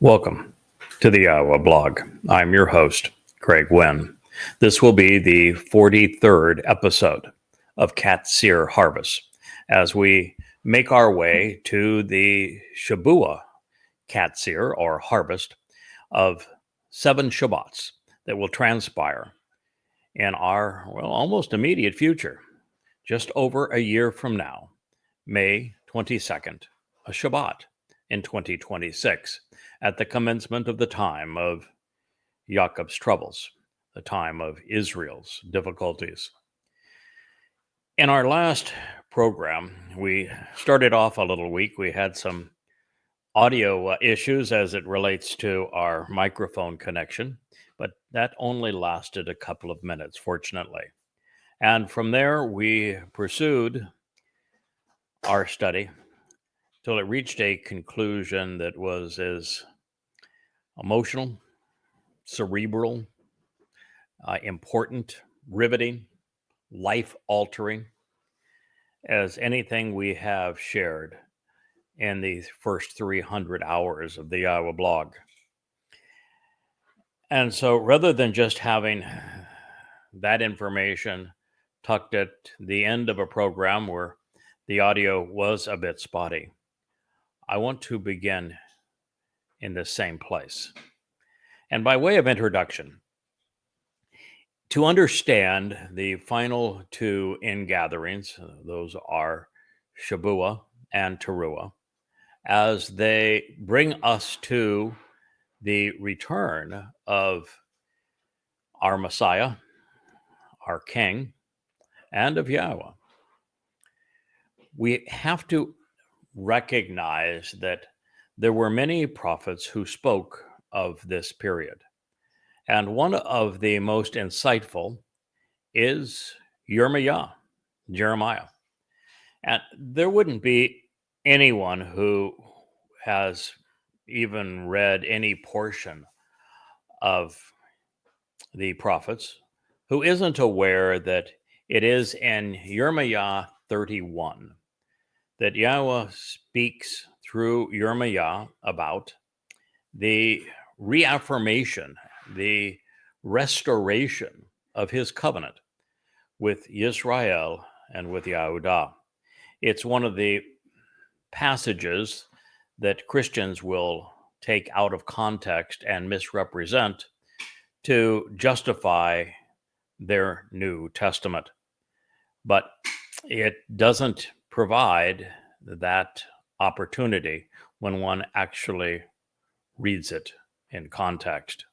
Welcome to the YAHOWAH blog. I'm your host, Craig Winn. This will be the 43rd episode of Qatsyr Harvest as we make our way to the Shabuah Qatsyr, or harvest, of 7 Shabbats that will transpire in our, almost immediate future, just over a year from now, May 22nd, a Shabbat in 2026, at the commencement of the time of Yaakov's troubles, the time of Israel's difficulties. In our last program, we started off a little weak. We had some audio issues as it relates to our microphone connection, but that only lasted a couple of minutes, fortunately. And from there, we pursued our study till it reached a conclusion that was as emotional, cerebral, important, riveting, life-altering as anything we have shared in the first 300 hours of the YAHOWAH blog. And so rather than just having that information tucked at the end of a program where the audio was a bit spotty, I want to begin in the same place. And by way of introduction, to understand the final 2 ingatherings, those are Shabuah and Towrah, as they bring us to the return of our Messiah, our King, and of YAHOWAH. We have to recognize that there were many prophets who spoke of this period. And one of the most insightful is Jeremiah. And there wouldn't be anyone who has even read any portion of the prophets who isn't aware that it is in Jeremiah 31 that YAHOWAH speaks through Jeremiah about the reaffirmation, the restoration of his covenant with Israel and with Yehudah. It's one of the passages that Christians will take out of context and misrepresent to justify their New Testament. But it doesn't provide that opportunity when one actually reads it in context.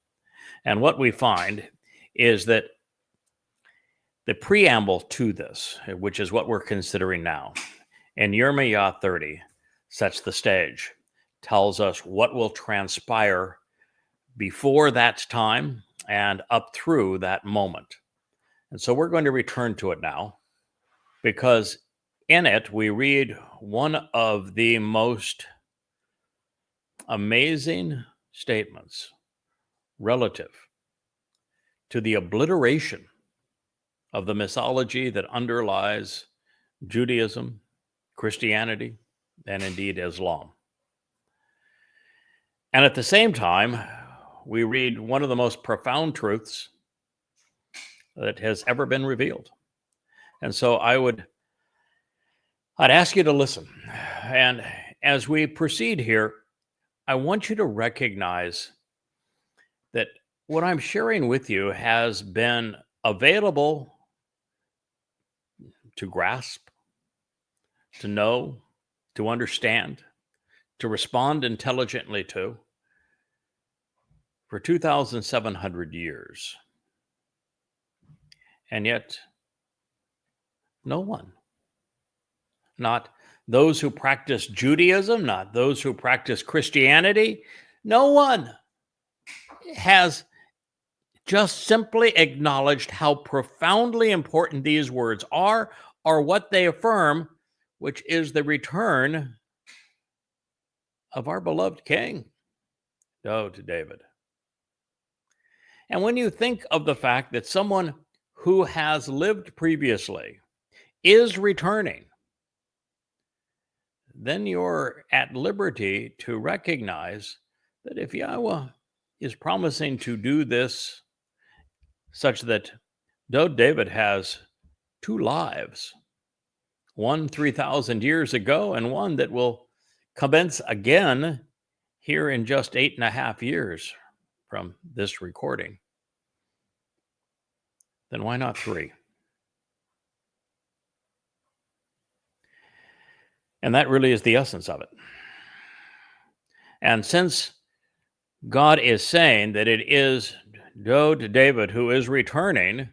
And what we find is that the preamble to this, which is what we're considering now, in Jeremiah 30, sets the stage, tells us what will transpire before that time and up through that moment. And so we're going to return to it now, because in it we read one of the most amazing statements relative to the obliteration of the mythology that underlies Judaism, Christianity, and indeed Islam. And at the same time, we read one of the most profound truths that has ever been revealed. And so I'd ask you to listen. And as we proceed here, I want you to recognize that what I'm sharing with you has been available to grasp, to know, to understand, to respond intelligently to for 2,700 years. And yet, no one, not those who practice Judaism, not those who practice Christianity, no one has just simply acknowledged how profoundly important these words are, or what they affirm, which is the return of our beloved King, to David. And when you think of the fact that someone who has lived previously is returning, then you're at liberty to recognize that if Yahweh is promising to do this such that though David has two lives, one 3,000 years ago and one that will commence again here in just 8.5 years from this recording, then why not 3? And that really is the essence of it. And since God is saying that it is David who is returning,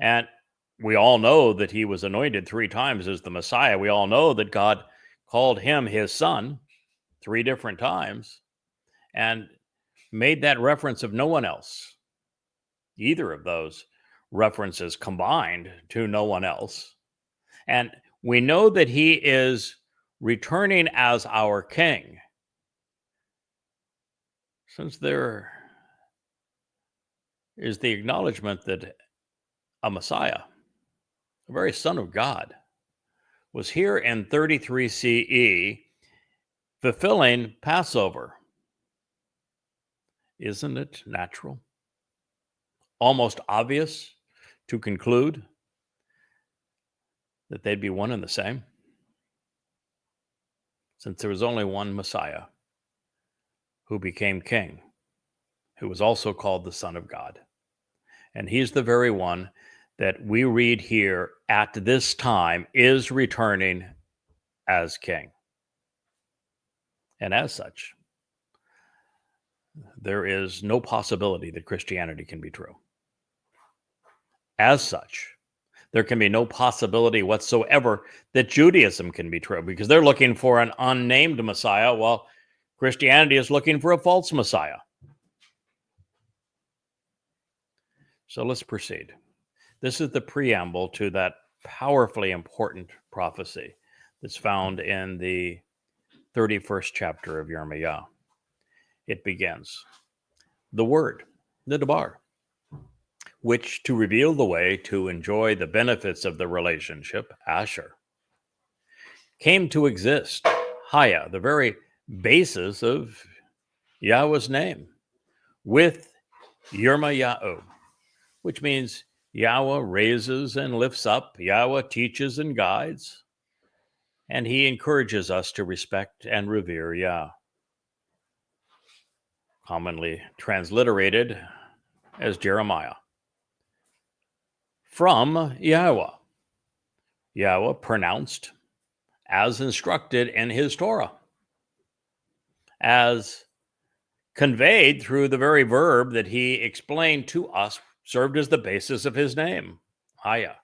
and we all know that he was anointed 3 times as the Messiah. We all know that God called him his son 3 different times and made that reference of no one else. Either of those references combined to no one else. And we know that he is returning as our king. Since there is the acknowledgement that a Messiah, the very Son of God, was here in 33 CE fulfilling Passover. Isn't it natural, almost obvious to conclude that they'd be one and the same? Since there was only one Messiah who became king, who was also called the Son of God. And he's the very one that we read here at this time is returning as king. And as such, there is no possibility that Christianity can be true. As such, there can be no possibility whatsoever that Judaism can be true, because they're looking for an unnamed Messiah while Christianity is looking for a false Messiah. So let's proceed. This is the preamble to that powerfully important prophecy that's found in the 31st chapter of Yirmiyahu. It begins, the word, the Debar, which to reveal the way to enjoy the benefits of the relationship, Asher, came to exist, Haya, the very basis of Yahweh's name, with Yirmiyahu, which means Yahweh raises and lifts up, Yahweh teaches and guides, and he encourages us to respect and revere Yah. Commonly transliterated as Jeremiah. From Yahowah. Yahweh pronounced as instructed in his Torah, as conveyed through the very verb that he explained to us, served as the basis of his name, Haya.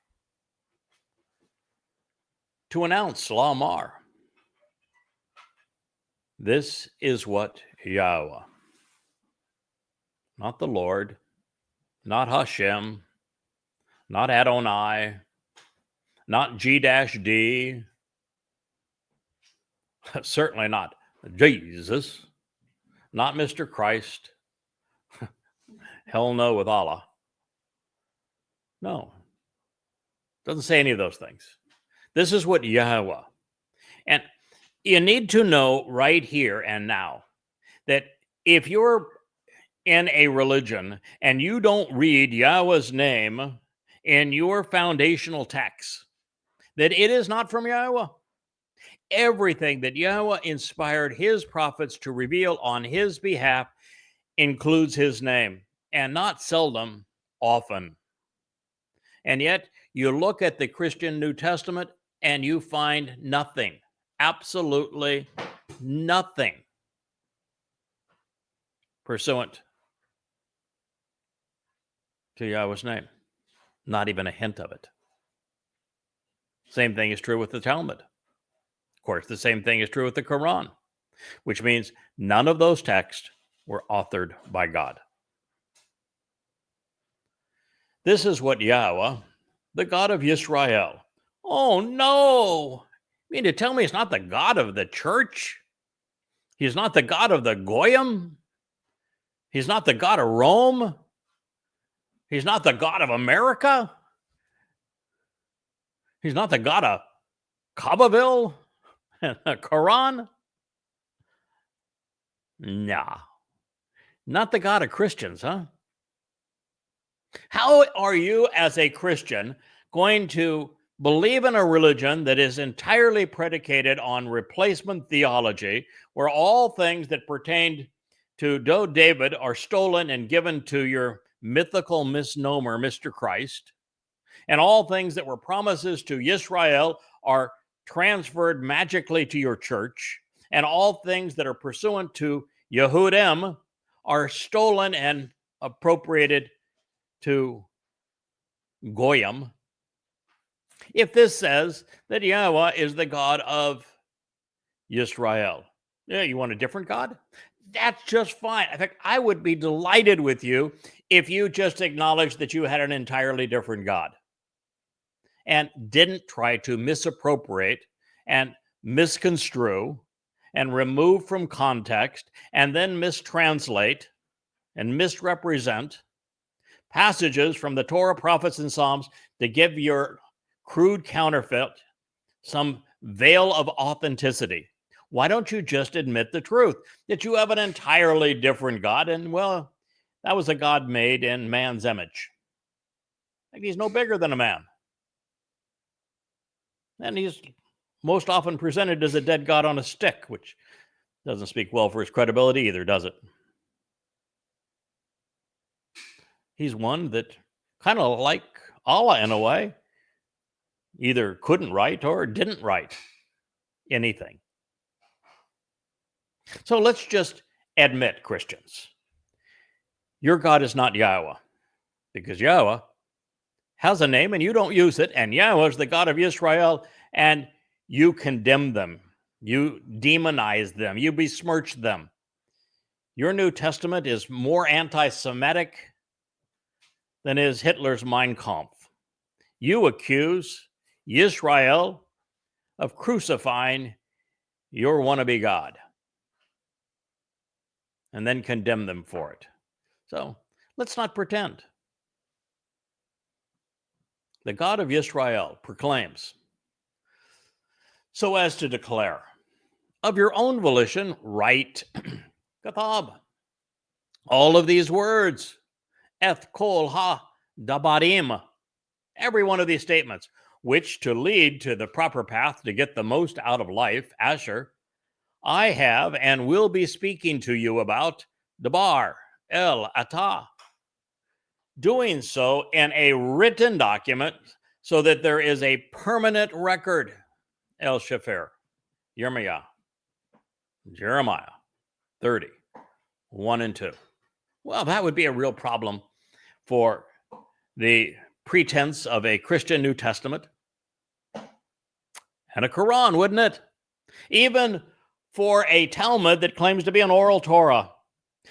To announce, Lamar. This is what Yahweh, not the Lord, not Hashem, not Adonai, not G-D, certainly not Jesus, not Mr. Christ, hell no with Allah. No, doesn't say any of those things. This is what Yahowah. And you need to know right here and now that if you're in a religion and you don't read Yahweh's name in your foundational text, that it is not from Yahweh. Everything that Yahweh inspired his prophets to reveal on his behalf includes his name, and not seldom, often. And yet, you look at the Christian New Testament and you find nothing, absolutely nothing pursuant to Yahweh's name. Not even a hint of it. Same thing is true with the Talmud. Of course, the same thing is true with the Quran, which means none of those texts were authored by God. This is what Yahweh, the God of Yisrael. Oh no! You mean to tell me it's not the God of the church? He's not the God of the Goyim? He's not the God of Rome? He's not the God of America? He's not the God of Kabaville and the Quran? Nah, not the God of Christians, huh? How are you as a Christian going to believe in a religion that is entirely predicated on replacement theology, where all things that pertained to David are stolen and given to your mythical misnomer, Mr. Christ, and all things that were promises to Israel are transferred magically to your church, and all things that are pursuant to Yehudim are stolen and appropriated to Goyim? If this says that Yahweh is the God of Israel, yeah, you want a different God? That's just fine. In fact, I would be delighted with you if you just acknowledged that you had an entirely different God and didn't try to misappropriate and misconstrue and remove from context and then mistranslate and misrepresent passages from the Torah, prophets, and Psalms to give your crude counterfeit some veil of authenticity. Why don't you just admit the truth that you have an entirely different God? And well, that was a God made in man's image. Like he's no bigger than a man. And he's most often presented as a dead God on a stick, which doesn't speak well for his credibility either, does it? He's one that kind of like Allah in a way, either couldn't write or didn't write anything. So let's just admit, Christians, your God is not Yahweh, because Yahweh has a name and you don't use it, and Yahweh is the God of Israel, and you condemn them, you demonize them, you besmirch them. Your New Testament is more anti-Semitic than is Hitler's Mein Kampf. You accuse Israel of crucifying your wannabe God and then condemn them for it. So let's not pretend. The God of Israel proclaims, so as to declare, of your own volition, write, katab, all of these words, eth kol ha dabarim, every one of these statements, which to lead to the proper path to get the most out of life, Asher, I have and will be speaking to you about Dabar, El Atah, doing so in a written document so that there is a permanent record, El Shefer, Yirmiyah, Jeremiah 30, 1 and 2. Well, that would be a real problem for the pretense of a Christian New Testament and a Quran, wouldn't it? Even for a Talmud that claims to be an oral Torah.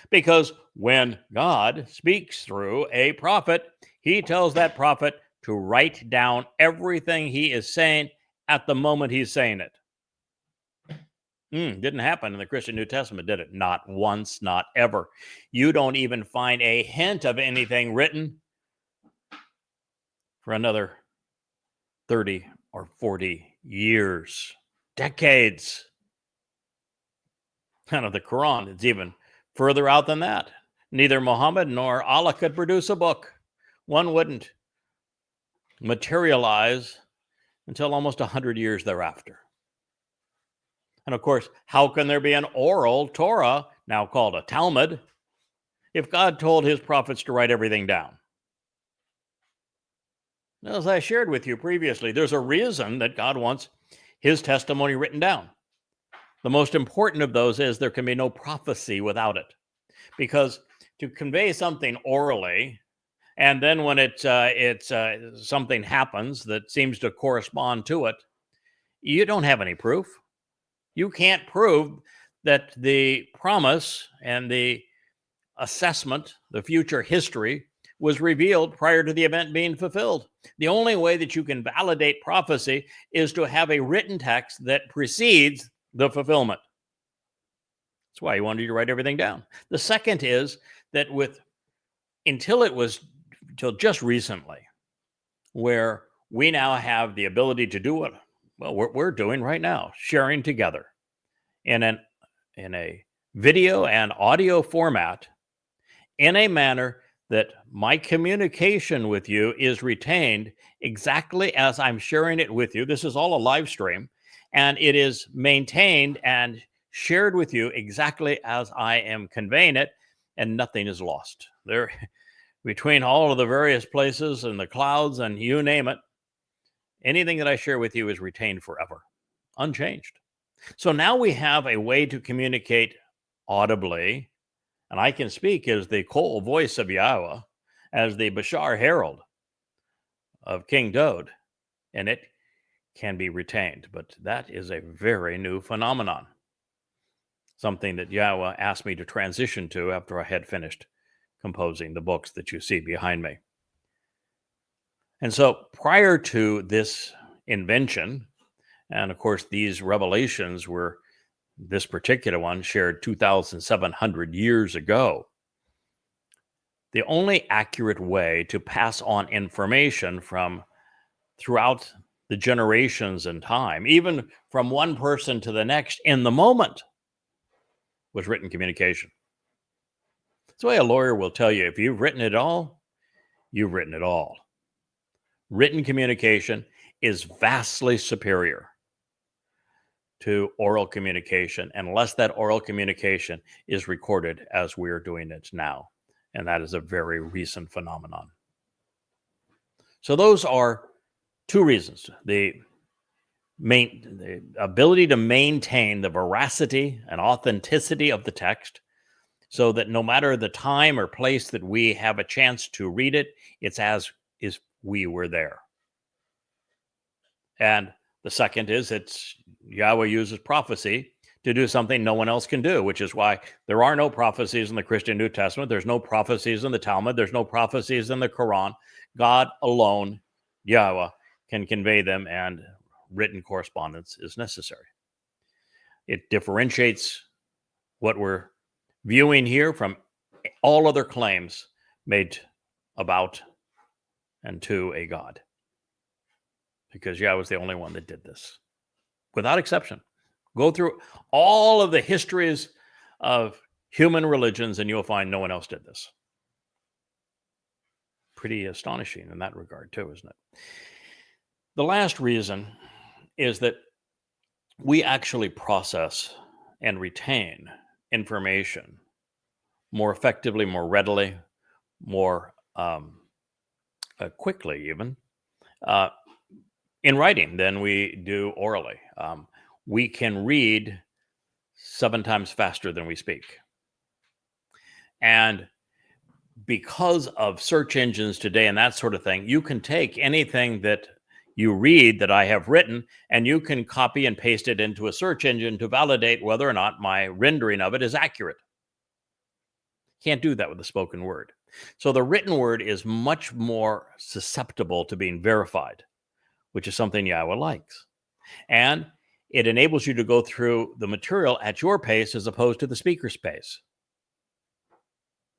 Because when God speaks through a prophet, he tells that prophet to write down everything he is saying at the moment he's saying it. Didn't happen in the Christian New Testament, did it? Not once, not ever. You don't even find a hint of anything written for another 30 or 40 years, decades. And of the Quran, it's even further out than that. Neither Muhammad nor Allah could produce a book. One wouldn't materialize until almost 100 years thereafter. And of course, how can there be an oral Torah, now called a Talmud, if God told his prophets to write everything down? As I shared with you previously, there's a reason that God wants his testimony written down. The most important of those is there can be no prophecy without it. Because to convey something orally, and then when something happens that seems to correspond to it, you don't have any proof. You can't prove that the promise and the assessment, the future history, was revealed prior to the event being fulfilled. The only way that you can validate prophecy is to have a written text that precedes the fulfillment. That's why he wanted you to write everything down. The second is that until just recently, where we now have the ability to do what we're doing right now, sharing together in a video and audio format in a manner that my communication with you is retained exactly as I'm sharing it with you. This is all a live stream, and it is maintained and shared with you exactly as I am conveying it, and nothing is lost. There, between all of the various places and the clouds and you name it, anything that I share with you is retained forever, unchanged. So now we have a way to communicate audibly, and I can speak as the Kol voice of Yahowah, as the Bashar herald of King Dode, and it can be retained. But that is a very new phenomenon, something that Yahowah asked me to transition to after I had finished composing the books that you see behind me. And so prior to this invention, and of course these revelations were, this particular one shared 2,700 years ago, the only accurate way to pass on information from throughout the generations and time, even from one person to the next in the moment, was written communication. That's the way a lawyer will tell you, if you've written it all, you've written it all. Written communication is vastly superior to oral communication, unless that oral communication is recorded as we're doing it now. And that is a very recent phenomenon. So those are two reasons. The ability to maintain the veracity and authenticity of the text, so that no matter the time or place that we have a chance to read it, it's as if we were there. And the second is Yahowah uses prophecy to do something no one else can do, which is why there are no prophecies in the Christian New Testament. There's no prophecies in the Talmud. There's no prophecies in the Quran. God alone, Yahowah, can convey them, and written correspondence is necessary. It differentiates what we're viewing here from all other claims made about and to a God, because Yahowah is the only one that did this, without exception. Go through all of the histories of human religions, and you'll find no one else did this. Pretty astonishing in that regard, too, isn't it? The last reason is that we actually process and retain information more effectively, more readily, more quickly, even in writing than we do orally. We can read 7 times faster than we speak. And because of search engines today and that sort of thing, you can take anything that you read that I have written, and you can copy and paste it into a search engine to validate whether or not my rendering of it is accurate. Can't do that with the spoken word. So the written word is much more susceptible to being verified, which is something Yahowah likes. And it enables you to go through the material at your pace as opposed to the speaker's pace.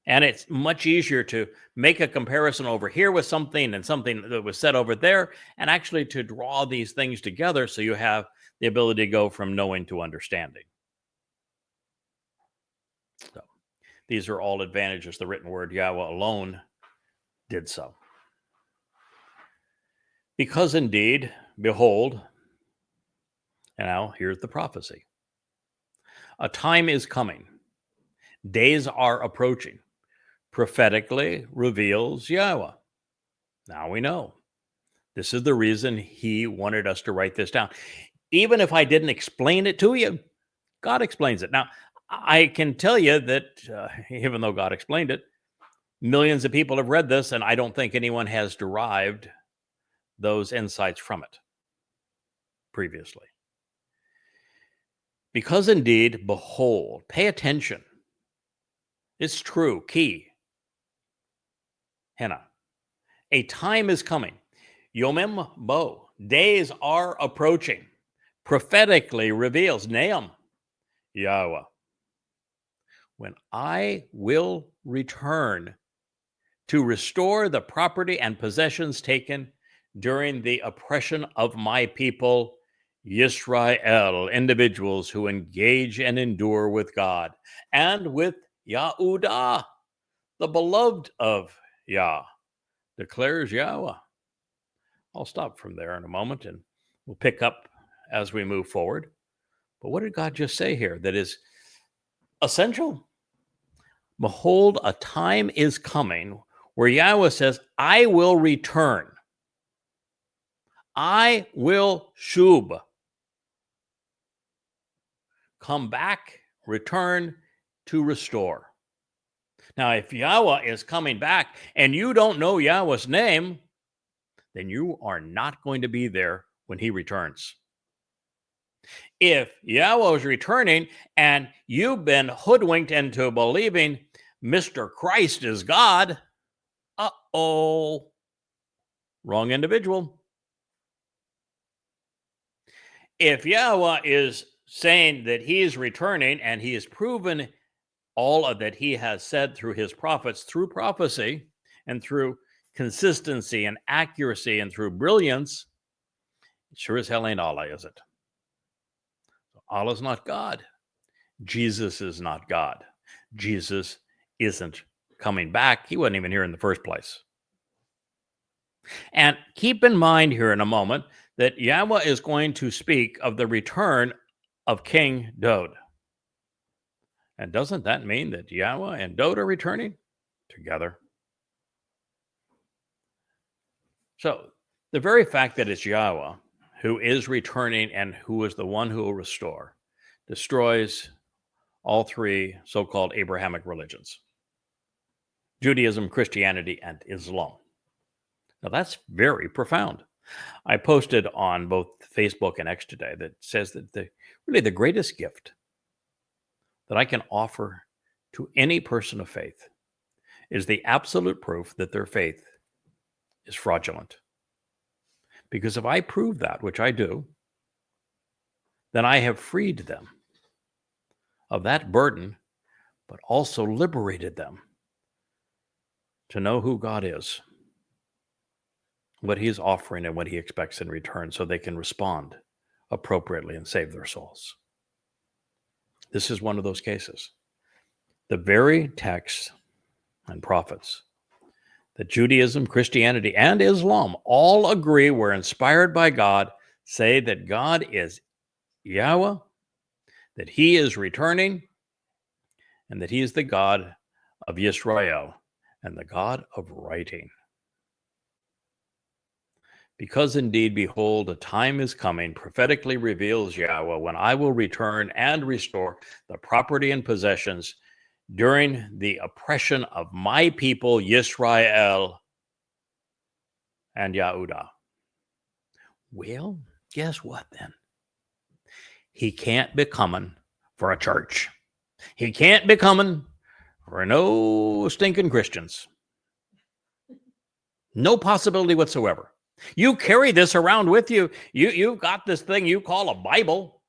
And it's much easier to make a comparison over here with something and something that was said over there, and actually to draw these things together so you have the ability to go from knowing to understanding. So these are all advantages. The written word, Yahowah alone did so. Because indeed, behold, and now here's the prophecy. A time is coming. Days are approaching. Prophetically reveals Yahowah. Now we know. This is the reason he wanted us to write this down. Even if I didn't explain it to you, God explains it. Now, I can tell you that even though God explained it, millions of people have read this, and I don't think anyone has derived those insights from it previously. Because indeed, behold, pay attention. It's true, key. Hannah, a time is coming. Yomim bo, days are approaching. Prophetically reveals Nahum, Yahowah, when I will return to restore the property and possessions taken during the oppression of my people, Yisrael, individuals who engage and endure with God and with Yahudah, the beloved of Yah, declares Yahweh. I'll stop from there in a moment and we'll pick up as we move forward. But what did God just say here that is essential? Behold, a time is coming where Yahweh says, I will return. I will shub. Come back, return to restore. Now, if Yahweh is coming back and you don't know Yahweh's name, then you are not going to be there when he returns. If Yahweh is returning and you've been hoodwinked into believing Mr. Christ is God, wrong individual. If Yahweh is saying that he is returning and he has proven all of that he has said through his prophets, through prophecy and through consistency and accuracy and through brilliance, it sure as hell ain't Allah, is it? Allah's not God. Jesus is not God. Jesus isn't coming back. He wasn't even here in the first place. And keep in mind here in a moment that Yahweh is going to speak of the return of King Dod. And doesn't that mean that Yahweh and Dod are returning together? So the very fact that it's Yahweh who is returning and who is the one who will restore destroys all three so-called Abrahamic religions: Judaism, Christianity, and Islam. Now that's very profound. I posted on both Facebook and X today that says that really the greatest gift that I can offer to any person of faith is the absolute proof that their faith is fraudulent. Because if I prove that, which I do, then I have freed them of that burden, but also liberated them to know who God is, what he is offering and what he expects in return, so they can respond appropriately and save their souls. This is one of those cases. The very texts and prophets that Judaism, Christianity, and Islam all agree were inspired by God say that God is Yahweh, that he is returning, and that he is the God of Yisrael and the God of writing. Because indeed, behold, a time is coming, prophetically reveals Yahweh, when I will return and restore the property and possessions during the oppression of my people, Yisrael and Yahudah. Well, guess what then? He can't be coming for a church. He can't be coming for no stinking Christians. No possibility whatsoever. You carry this around with you. You've got this thing you call a Bible.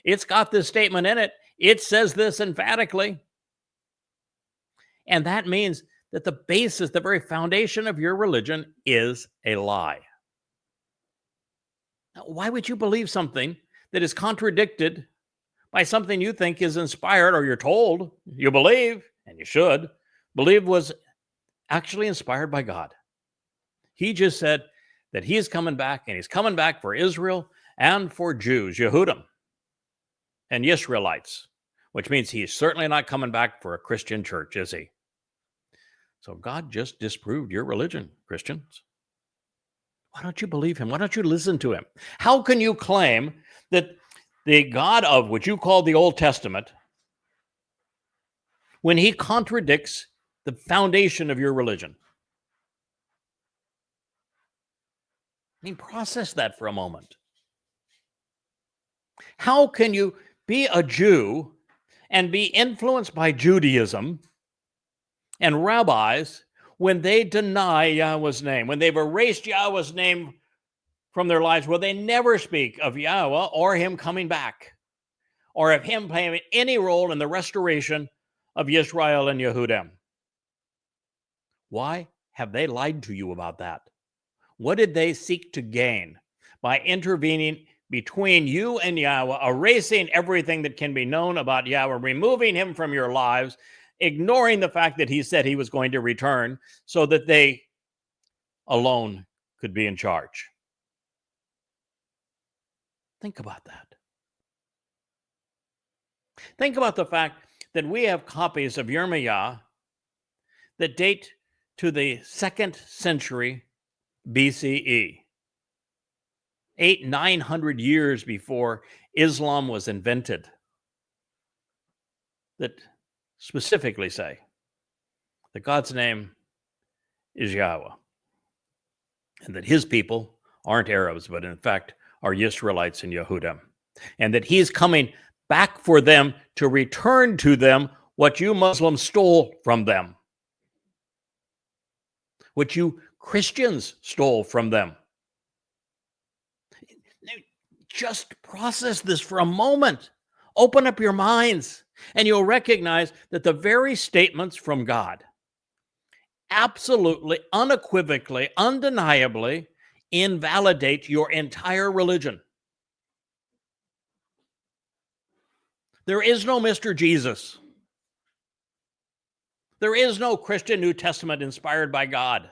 It's got this statement in it. It says this emphatically. And that means that the basis, the very foundation of your religion is a lie. Now, why would you believe something that is contradicted by something you think is inspired, or you're told you believe, and you should believe was actually inspired by God? He just said that he is coming back, and he's coming back for Israel and for Jews, Yehudim and Israelites, which means he's certainly not coming back for a Christian church, is he? So God just disproved your religion, Christians. Why don't you believe him? Why don't you listen to him? How can you claim that the God of what you call the Old Testament, when he contradicts the foundation of your religion? I mean, process that for a moment. How can you be a Jew and be influenced by Judaism and rabbis when they deny Yahweh's name, when they've erased Yahweh's name from their lives, where they never speak of Yahweh or him coming back, or of him playing any role in the restoration of Yisrael and Yehudim? Why have they lied to you about that? What did they seek to gain by intervening between you and Yahweh, erasing everything that can be known about Yahweh, removing him from your lives, ignoring the fact that he said he was going to return so that they alone could be in charge. Think about that. Think about the fact that we have copies of Yirmiyah that date to the 2nd century BCE, 900 years before Islam was invented, that specifically say that God's name is Yahweh, and that his people aren't Arabs, but in fact are Israelites and Yehudim, and that he's coming back for them to return to them what you Muslims stole from them, what you Christians stole from them. Just process this for a moment. Open up your minds, and you'll recognize that the very statements from God absolutely, unequivocally, undeniably invalidate your entire religion. There is no Mr. Jesus. There is no Christian New Testament inspired by God.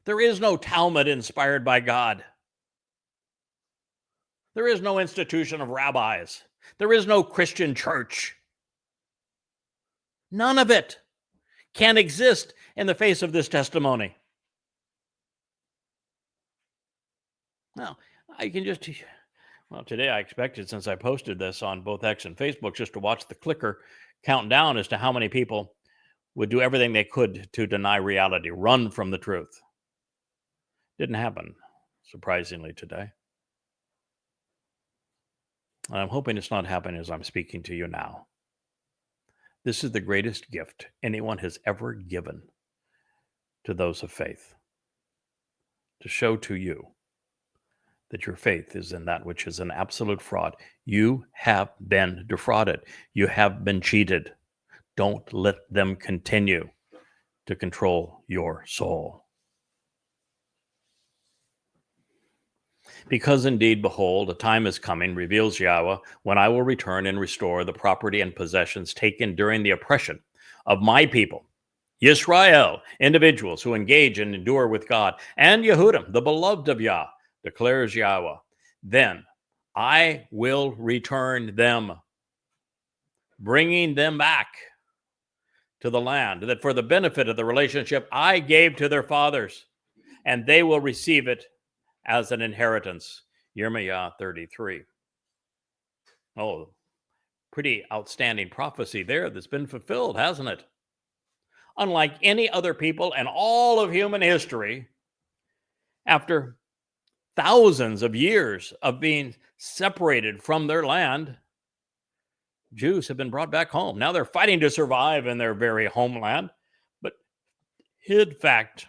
There is no Talmud inspired by God. There is no institution of rabbis. There is no Christian church. None of it can exist in the face of this testimony. Now, I can just, well, today I expected, since I posted this on both X and Facebook, just to watch the clicker count down as to how many people would do everything they could to deny reality, run from the truth. Didn't happen, surprisingly, today. And I'm hoping it's not happening as I'm speaking to you now. This is the greatest gift anyone has ever given to those of faith, to show to you that your faith is in that which is an absolute fraud. You have been defrauded. You have been cheated. Don't let them continue to control your soul. Because indeed, behold, a time is coming, reveals Yahweh, when I will return and restore the property and possessions taken during the oppression of my people, Yisrael, individuals who engage and endure with God, and Yehudim, the beloved of Yah, declares Yahweh. Then I will return them, bringing them back to the land, that for the benefit of the relationship I gave to their fathers, and they will receive it as an inheritance. Yirmiyah 33. Oh, pretty outstanding prophecy there that's been fulfilled, hasn't it? Unlike any other people in all of human history, after thousands of years of being separated from their land, Jews have been brought back home. Now they're fighting to survive in their very homeland. But in fact,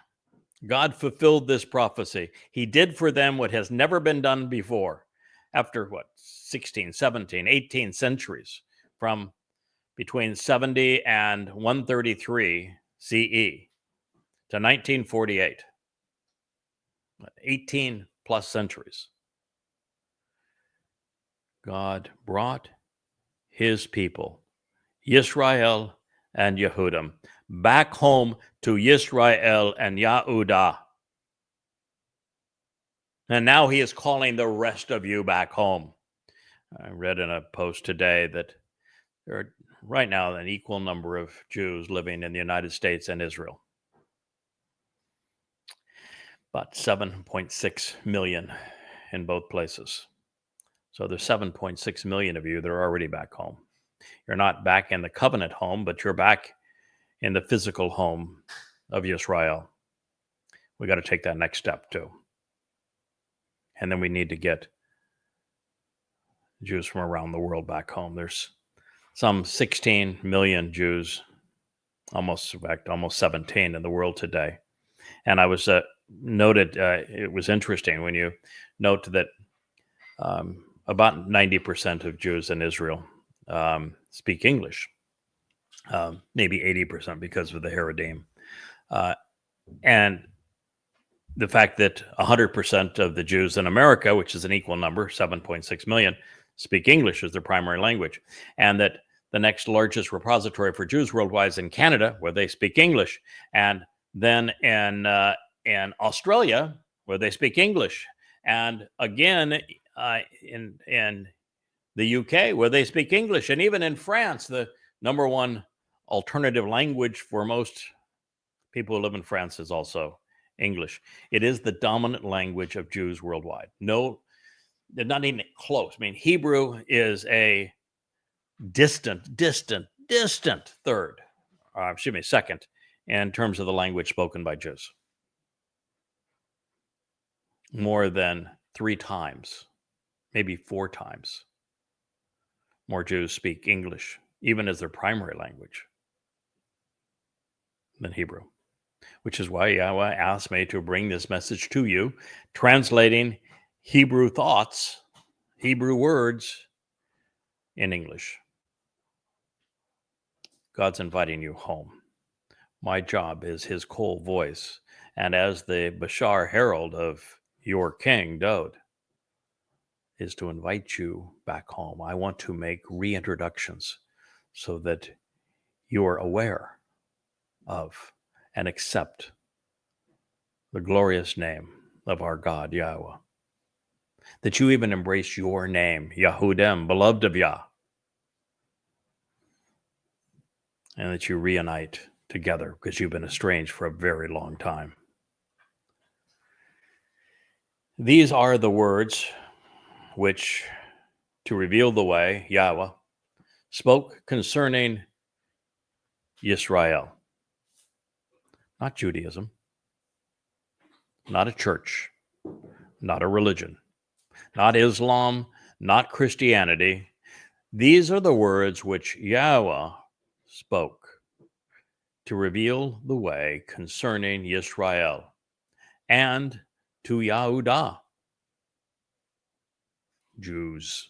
God fulfilled this prophecy. He did for them what has never been done before. After 16, 17, 18 centuries, from between 70 and 133 CE to 1948, 18 plus centuries, God brought his people, Yisrael and Yehudim, back home to Yisrael and Yahudah. And now he is calling the rest of you back home. I read in a post today that there are right now an equal number of Jews living in the United States and Israel. About 7.6 million in both places. So there's 7.6 million of you that are already back home. You're not back in the covenant home, but you're back in the physical home of Yisrael. We got to take that next step too. And then we need to get Jews from around the world back home. There's some 16 million Jews, almost 17 in the world today. And I was noted, it was interesting when you note that about 90% of Jews in Israel speak English, maybe 80% because of the Haredim. And the fact that 100% of the Jews in America, which is an equal number, 7.6 million, speak English as their primary language, and that the next largest repository for Jews worldwide is in Canada, where they speak English, and then in Australia, where they speak English, and again in the UK, where they speak English, and even in France, the number one alternative language for most people who live in France is also English. It is the dominant language of Jews worldwide. No, they're not even close. I mean, Hebrew is a distant third, second, in terms of the language spoken by Jews. More than 3 times, maybe 4 times more Jews speak English, even as their primary language, than Hebrew, which is why Yahweh asked me to bring this message to you, translating Hebrew thoughts, Hebrew words in English. God's inviting you home. My job is his cold voice, and as the Bashar herald of your king, Dod, is to invite you back home. I want to make reintroductions so that you are aware of and accept the glorious name of our God, Yahweh. That you even embrace your name, Yahudem, beloved of Yah. And that you reunite together because you've been estranged for a very long time. These are the words which, to reveal the way, Yahweh spoke concerning Yisrael. Not Judaism, not a church, not a religion, not Islam, not Christianity. These are the words which Yahweh spoke to reveal the way concerning Yisrael and to Yehudah, Jews,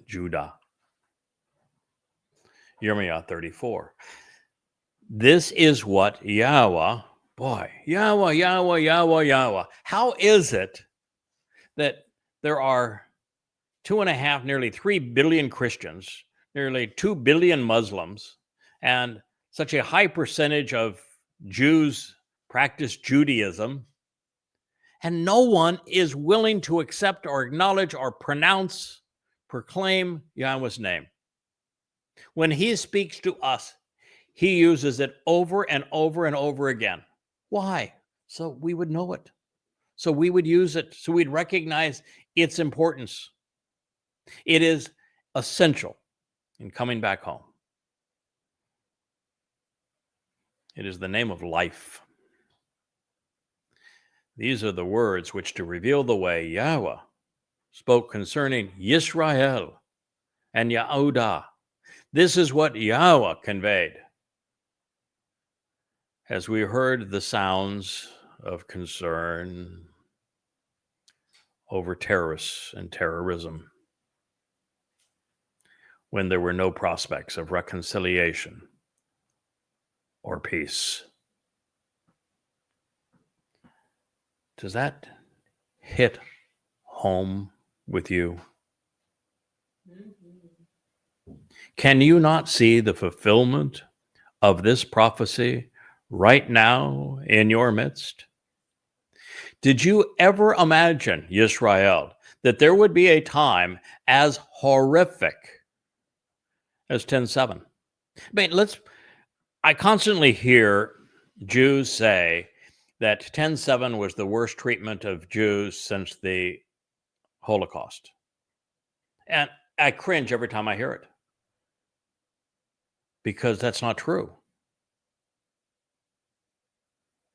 Judah. Yirmiyah 34. This is what Yahweh, Yahweh. How is it that there are 2.5, nearly 3 billion Christians, nearly 2 billion Muslims, and such a high percentage of Jews practice Judaism, and no one is willing to accept or acknowledge or proclaim Yahweh's name? When he speaks to us, he uses it over and over and over again. Why? So we would know it. So we would use it. So we'd recognize its importance. It is essential in coming back home. It is the name of life. These are the words which, to reveal the way, Yahweh spoke concerning Yisrael and Yehudah. This is what Yahweh conveyed as we heard the sounds of concern over terrorists and terrorism, when there were no prospects of reconciliation or peace. Does that hit home with you? Can you not see the fulfillment of this prophecy right now in your midst? Did you ever imagine, Yisrael, that there would be a time as horrific as 10:7? I constantly hear Jews say that 10:7 was the worst treatment of Jews since the Holocaust. And I cringe every time I hear it, because that's not true.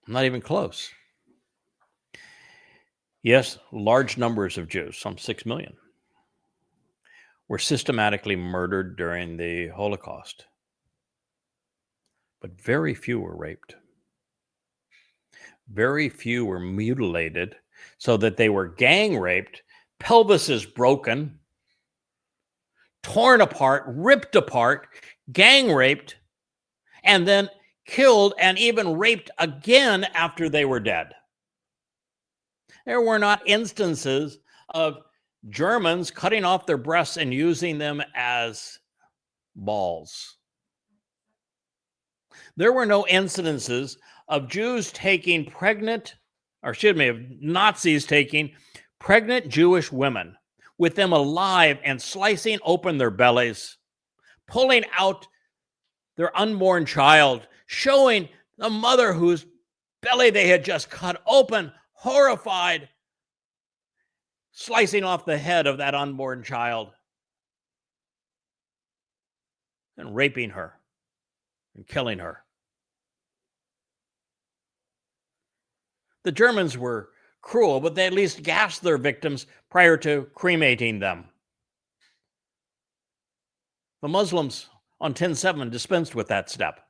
Not even close. Yes, large numbers of Jews, some 6 million, were systematically murdered during the Holocaust. But very few were raped. Very few were mutilated so that they were gang raped, pelvises broken, torn apart, ripped apart, gang raped, and then killed and even raped again after they were dead. There were not instances of Germans cutting off their breasts and using them as balls. There were no incidences of Nazis taking pregnant Jewish women with them alive and slicing open their bellies, pulling out their unborn child, showing the mother whose belly they had just cut open, horrified, slicing off the head of that unborn child and raping her and killing her. The Germans were cruel, but they at least gassed their victims prior to cremating them. The Muslims on 10/7 dispensed with that step.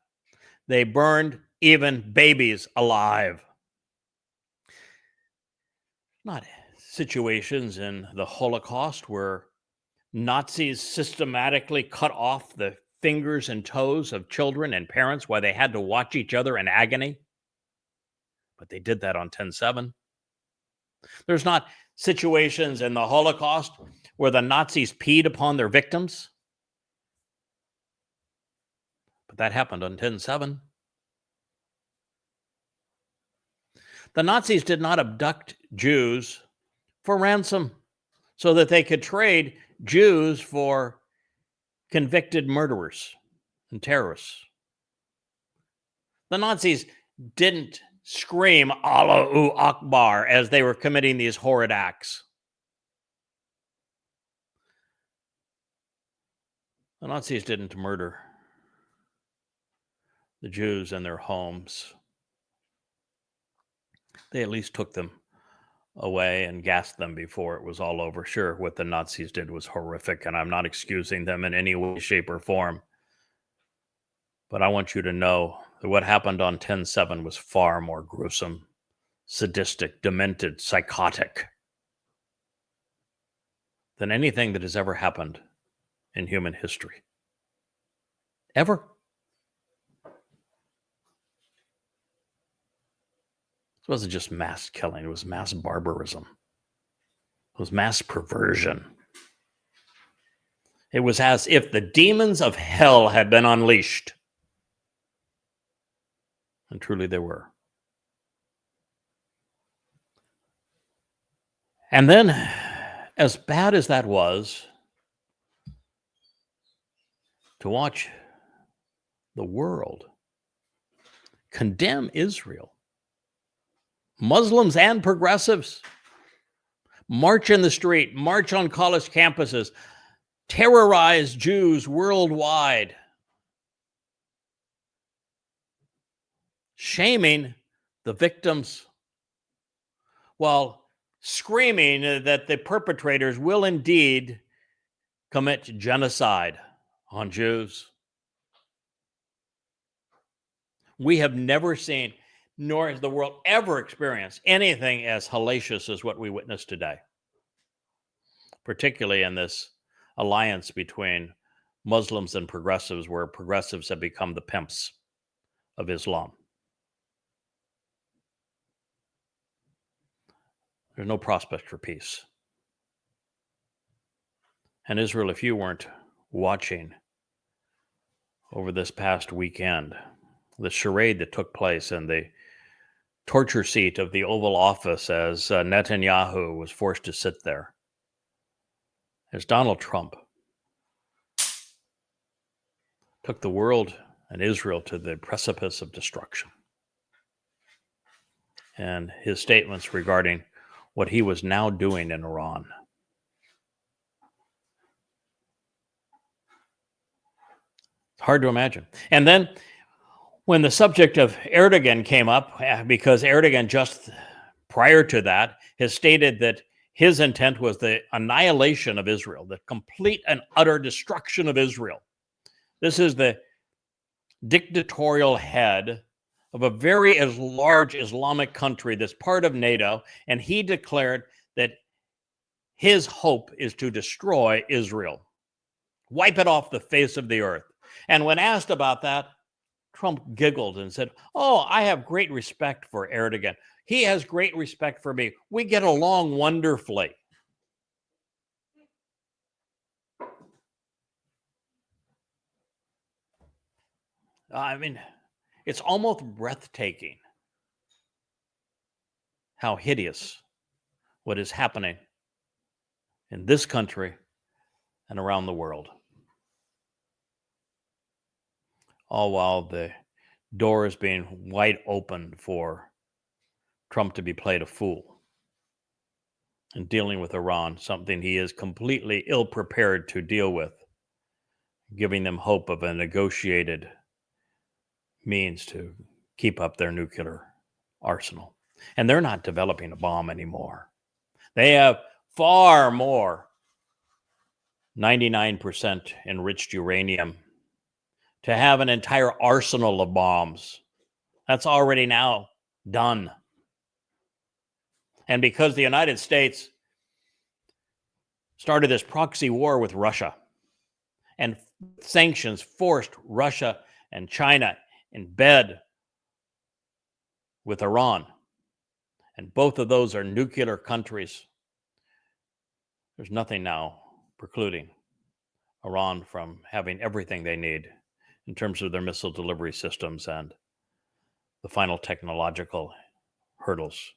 They burned even babies alive. Not situations in the Holocaust where Nazis systematically cut off the fingers and toes of children and parents while they had to watch each other in agony. But they did that on 10/7. There's not situations in the Holocaust where the Nazis peed upon their victims. But that happened on 10/7. The Nazis did not abduct Jews for ransom so that they could trade Jews for convicted murderers and terrorists. The Nazis didn't scream Allahu Akbar as they were committing these horrid acts. The Nazis didn't murder the Jews in their homes. They at least took them away and gassed them before it was all over. Sure, what the Nazis did was horrific, and I'm not excusing them in any way, shape, or form. But I want you to know that what happened on 10/7 was far more gruesome, sadistic, demented, psychotic than anything that has ever happened in human history. Ever. It wasn't just mass killing, it was mass barbarism. It was mass perversion. It was as if the demons of hell had been unleashed. And truly they were. And then, as bad as that was, to watch the world condemn Israel, Muslims and progressives, march in the street, march on college campuses, terrorize Jews worldwide, shaming the victims while screaming that the perpetrators will indeed commit genocide on Jews. We have never seen, nor has the world ever experienced, anything as hellacious as what we witnessed today, particularly in this alliance between Muslims and progressives, where progressives have become the pimps of Islam. There's no prospect for peace. And Israel, if you weren't watching over this past weekend, the charade that took place in the torture seat of the Oval Office as Netanyahu was forced to sit there, as Donald Trump took the world and Israel to the precipice of destruction. And his statements regarding what he was now doing in Iran. It's hard to imagine. And then when the subject of Erdogan came up, because Erdogan just prior to that has stated that his intent was the annihilation of Israel, the complete and utter destruction of Israel. This is the dictatorial head of a very large Islamic country that's part of NATO, and he declared that his hope is to destroy Israel, wipe it off the face of the earth. And when asked about that, Trump giggled and said, "Oh, I have great respect for Erdogan. He has great respect for me. We get along wonderfully." I mean, it's almost breathtaking how hideous what is happening in this country and around the world. All while the door is being wide open for Trump to be played a fool in dealing with Iran, something he is completely ill-prepared to deal with, giving them hope of a negotiated means to keep up their nuclear arsenal. And they're not developing a bomb anymore. They have far more 99% enriched uranium to have an entire arsenal of bombs. That's already now done. And because the United States started this proxy war with Russia and sanctions forced Russia and China in bed with Iran, and both of those are nuclear countries, there's nothing now precluding Iran from having everything they need in terms of their missile delivery systems and the final technological hurdles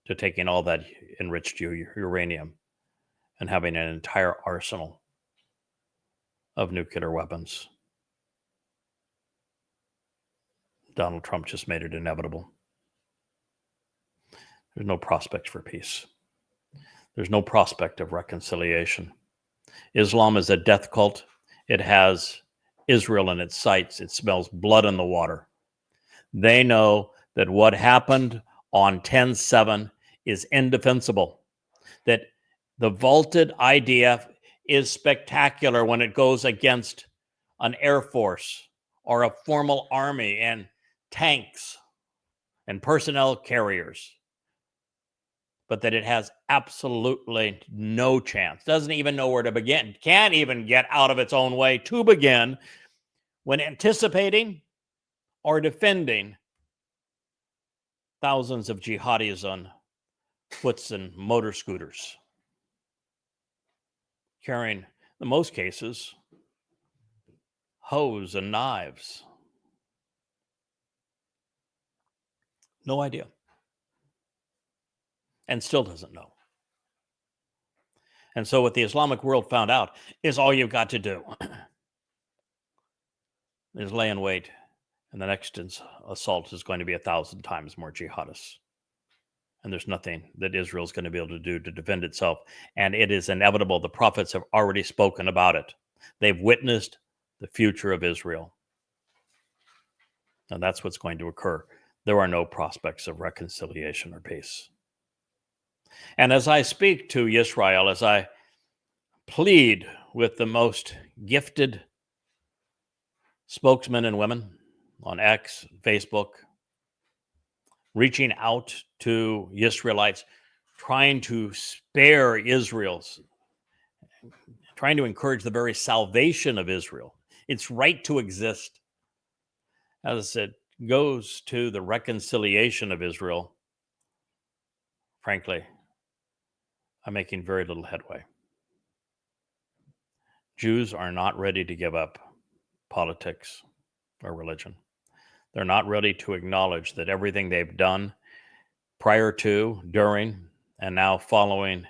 to taking all that enriched uranium and having an entire arsenal of nuclear weapons. Donald Trump just made it inevitable. There's no prospect for peace. There's no prospect of reconciliation. Islam is a death cult. It has Israel in its sights. It smells blood in the water. They know that what happened on 10/7 is indefensible, that the vaulted IDF is spectacular when it goes against an air force or a formal army and tanks and personnel carriers, but that it has absolutely no chance, doesn't even know where to begin, can't even get out of its own way to begin when anticipating or defending thousands of jihadis on foots and motor scooters, carrying, in most cases, hoes and knives. No idea. And still doesn't know. And so what the Islamic world found out is all you've got to do is lay in wait, and the next assault is going to be 1,000 times more jihadists. And there's nothing that Israel's going to be able to do to defend itself. And it is inevitable. The prophets have already spoken about it. They've witnessed the future of Israel. And that's what's going to occur. There are no prospects of reconciliation or peace. And as I speak to Israel, as I plead with the most gifted spokesmen and women on X, Facebook, reaching out to Israelites, trying to spare Israel's, trying to encourage the very salvation of Israel, its right to exist, as it goes to the reconciliation of Israel. Frankly, I'm making very little headway. Jews are not ready to give up politics or religion. They're not ready to acknowledge that everything they've done prior to, during, and now following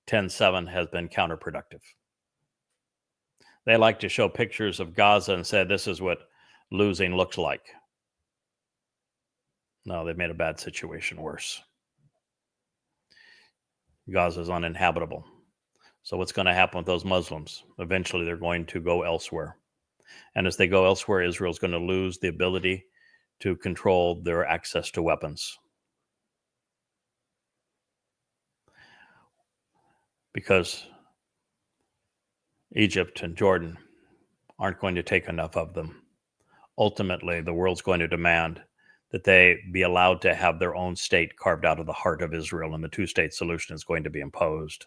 10/7 has been counterproductive. They like to show pictures of Gaza and say, this is what losing looks like. No, they've made a bad situation worse. Gaza is uninhabitable. So what's going to happen with those Muslims? Eventually, they're going to go elsewhere. And as they go elsewhere, Israel's going to lose the ability to control their access to weapons. Because Egypt and Jordan aren't going to take enough of them. Ultimately, the world's going to demand that they be allowed to have their own state carved out of the heart of Israel, and the two-state solution is going to be imposed.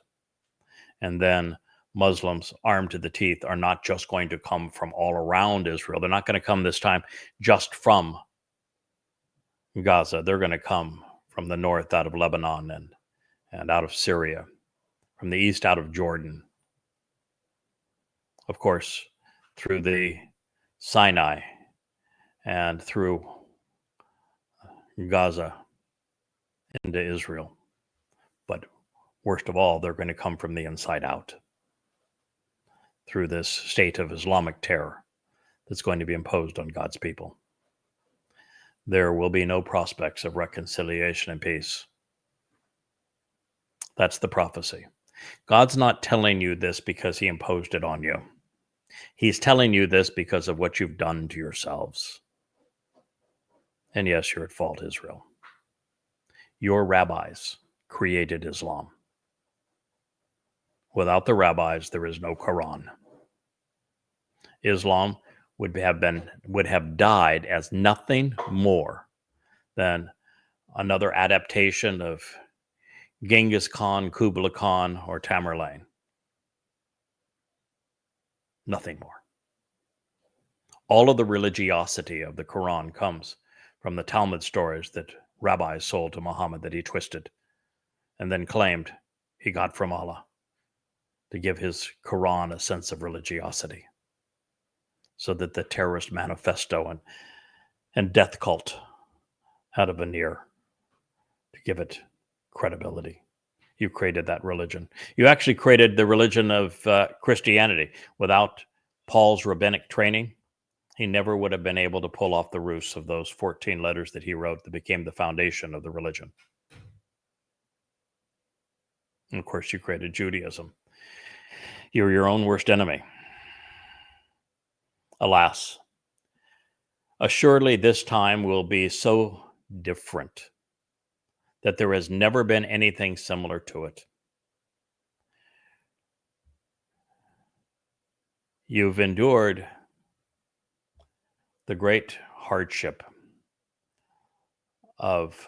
And then Muslims armed to the teeth are not just going to come from all around Israel. They're not going to come this time just from Gaza. They're going to come from the north out of Lebanon and out of Syria, from the east out of Jordan, of course, through the Sinai and through Gaza into Israel. But worst of all, they're going to come from the inside out through this state of Islamic terror that's going to be imposed on God's people. There will be no prospects of reconciliation and peace. That's the prophecy. God's not telling you this because he imposed it on you. He's telling you this because of what you've done to yourselves. And yes, you're at fault, Israel. Your rabbis created Islam. Without the rabbis, there is no Quran. Islam would have died as nothing more than another adaptation of Genghis Khan, Kublai Khan, or Tamerlane. Nothing more. All of the religiosity of the Quran comes from the Talmud stories that rabbis sold to Muhammad that he twisted and then claimed he got from Allah to give his Quran a sense of religiosity, so that the terrorist manifesto and death cult had a veneer to give it credibility. You created that religion. You actually created the religion of Christianity. Without Paul's rabbinic training, he never would have been able to pull off the ruse of those 14 letters that he wrote that became the foundation of the religion. And of course, you created Judaism. You're your own worst enemy. Alas, assuredly this time will be so different that there has never been anything similar to it. You've endured the great hardship of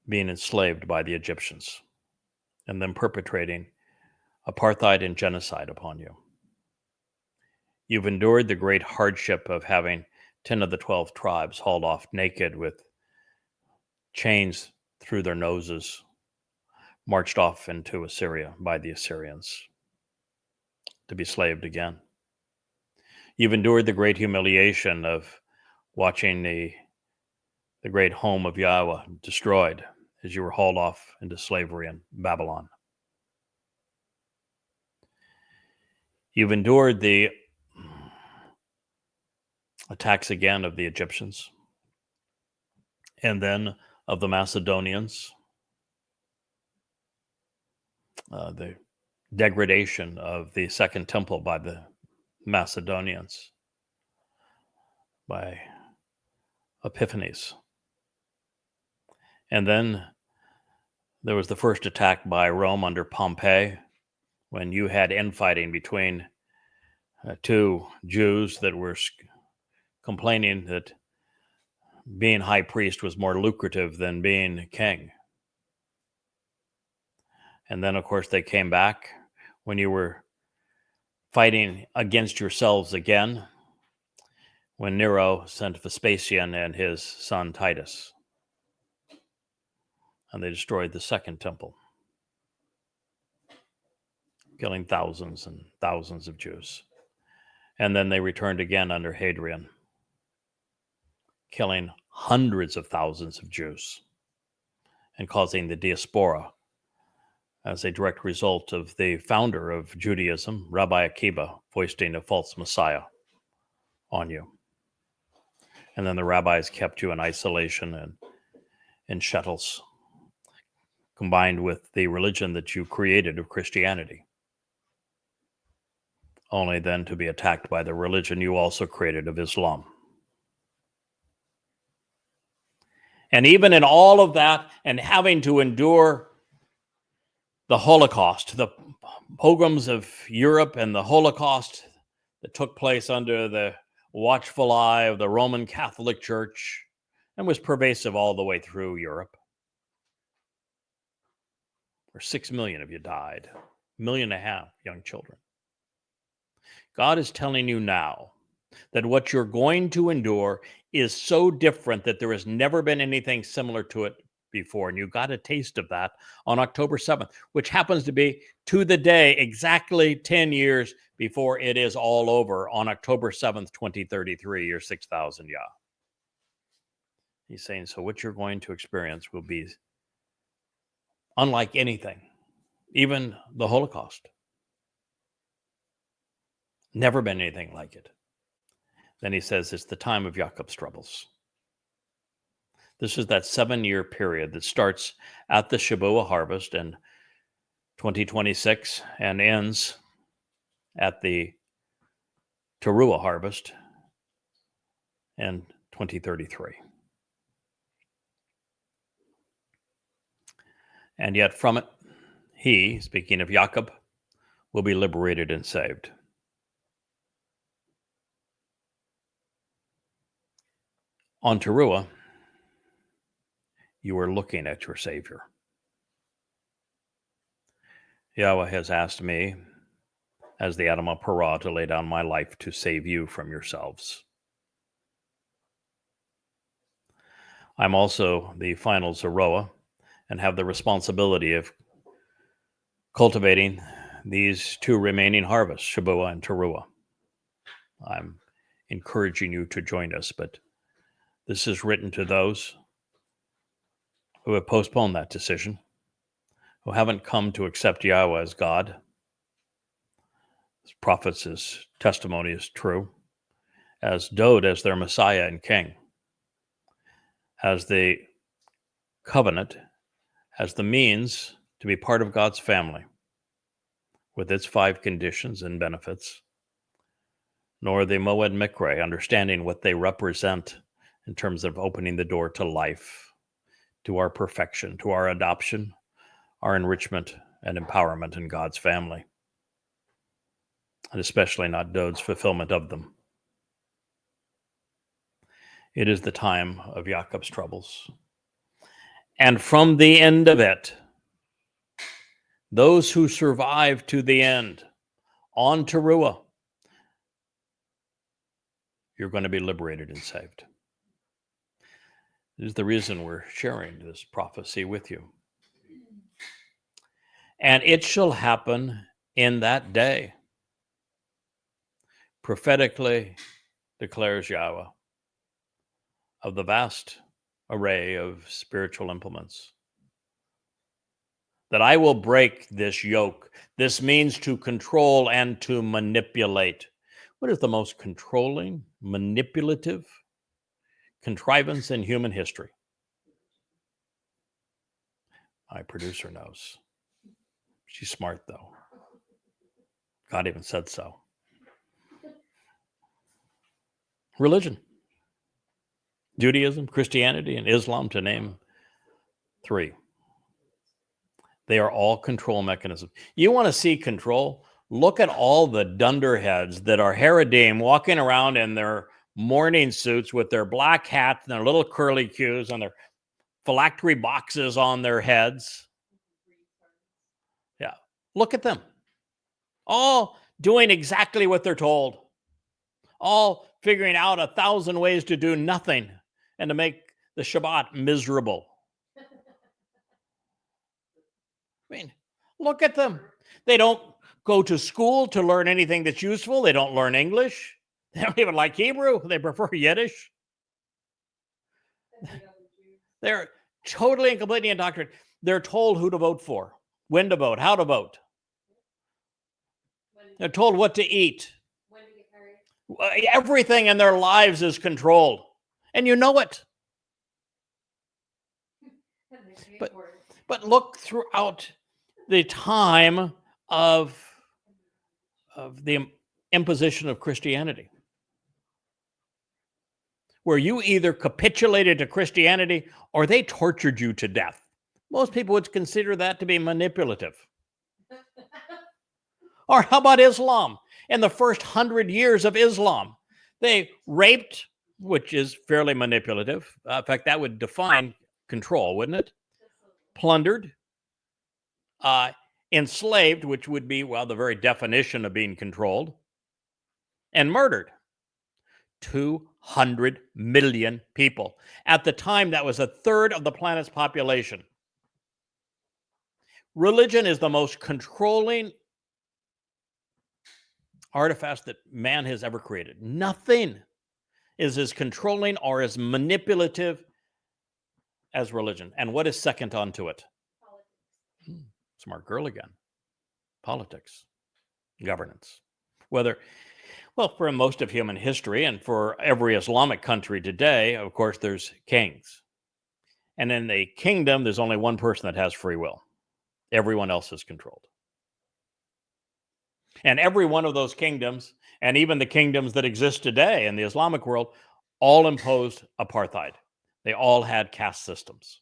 being enslaved by the Egyptians and them perpetrating apartheid and genocide upon you. You've endured the great hardship of having 10 of the 12 tribes hauled off naked with chains through their noses, marched off into Assyria by the Assyrians to be slaved again. You've endured the great humiliation of watching the great home of YAHOWAH destroyed as you were hauled off into slavery in Babylon. You've endured the attacks again of the Egyptians and then of the Macedonians, the degradation of the Second Temple by the Macedonians, by Epiphanes. And then there was the first attack by Rome under Pompey, when you had infighting between two Jews that were complaining that being high priest was more lucrative than being king. And then, of course, they came back when you were fighting against yourselves again, when Nero sent Vespasian and his son Titus, and they destroyed the Second Temple, killing thousands and thousands of Jews. And then they returned again under Hadrian, killing hundreds of thousands of Jews and causing the diaspora as a direct result of the founder of Judaism, Rabbi Akiba, foisting a false Messiah on you. And then the rabbis kept you in isolation and in shuttles, combined with the religion that you created of Christianity, only then to be attacked by the religion you also created of Islam. And even in all of that, and having to endure the Holocaust, the pogroms of Europe and the Holocaust that took place under the watchful eye of the Roman Catholic Church and was pervasive all the way through Europe, where 6 million of you died 1.5 million young children. God is telling you now that what you're going to endure is so different that there has never been anything similar to it before. And you got a taste of that on October 7th, which happens to be to the day exactly 10 years before it is all over on October 7th, 2033, year 6000 Yah. He's saying, so what you're going to experience will be unlike anything, even the Holocaust. Never been anything like it. Then he says it's the time of Jacob's troubles. This is that 7-year period that starts at the Shabat harvest in 2026 and ends at the Towrah harvest in 2033. And yet from it, he, speaking of Jacob, will be liberated and saved. On Towrah, you are looking at your Savior. Yahweh has asked me, as the Adam of Parah, to lay down my life to save you from yourselves. I'm also the final Zeroah and have the responsibility of cultivating these 2 remaining harvests, Shabuah and Towrah. I'm encouraging you to join us, but this is written to those who have postponed that decision, who haven't come to accept Yahweh as God. As prophets, his testimony is true, as Dod as their Messiah and King, as the covenant, as the means to be part of God's family, with its 5 conditions and benefits, nor the Moed Mikre, understanding what they represent in terms of opening the door to life, to our perfection, to our adoption, our enrichment and empowerment in God's family, and especially not Dod's fulfillment of them. It is the time of Jacob's troubles. And from the end of it, those who survive to the end, on Towrah, you're going to be liberated and saved. This is the reason we're sharing this prophecy with you. And it shall happen in that day, prophetically declares Yahweh, of the vast array of spiritual implements, that I will break this yoke. This means to control and to manipulate. What is the most controlling, manipulative contrivance in human history? My producer knows. She's smart, though. God even said so. Religion. Judaism, Christianity, and Islam, to name 3. They are all control mechanisms. You want to see control? Look at all the dunderheads that are Haredim walking around in their morning suits with their black hats and their little curly cues and their phylactery boxes on their heads. Yeah, look at them. All doing exactly what they're told. All figuring out 1,000 ways to do nothing and to make the Shabbat miserable. I mean, look at them. They don't go to school to learn anything that's useful. They don't learn English. They don't even like Hebrew. They prefer Yiddish. They're totally and completely indoctrinated. They're told who to vote for, when to vote, how to vote. They're told what to eat. When to get married. Everything in their lives is controlled. And you know it. But look throughout the time of the imposition of Christianity, where you either capitulated to Christianity or they tortured you to death. Most people would consider that to be manipulative. Or how about Islam? In the first 100 years of Islam, they raped, which is fairly manipulative. In fact, that would define control, wouldn't it? Plundered, enslaved, which would be, well, the very definition of being controlled, and murdered. 200 million people. At the time, that was a third of the planet's population. Religion is the most controlling artifact that man has ever created. Nothing is as controlling or as manipulative as religion. And what is second onto it? Smart girl again. Politics, governance. For most of human history and for every Islamic country today, of course, there's kings. And in a kingdom, there's only one person that has free will. Everyone else is controlled. And every one of those kingdoms, and even the kingdoms that exist today in the Islamic world, all imposed apartheid. They all had caste systems.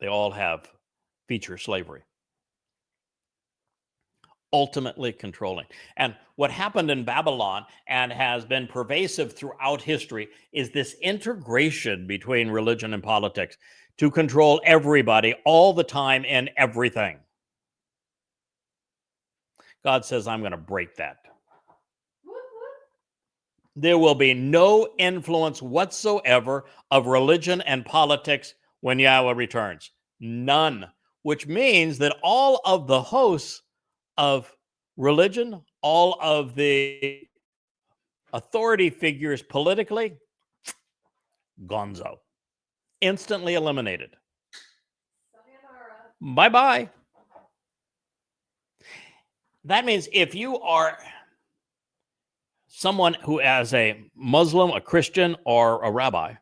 They all have feature slavery. Ultimately controlling. And what happened in Babylon and has been pervasive throughout history is this integration between religion and politics to control everybody all the time and everything. God says, I'm going to break that. There will be no influence whatsoever of religion and politics when Yahweh returns. None. Which means that all of the hosts of religion, all of the authority figures politically, gonzo. Instantly eliminated. Bye-bye. That means if you are someone who is a Muslim, a Christian, or a rabbi,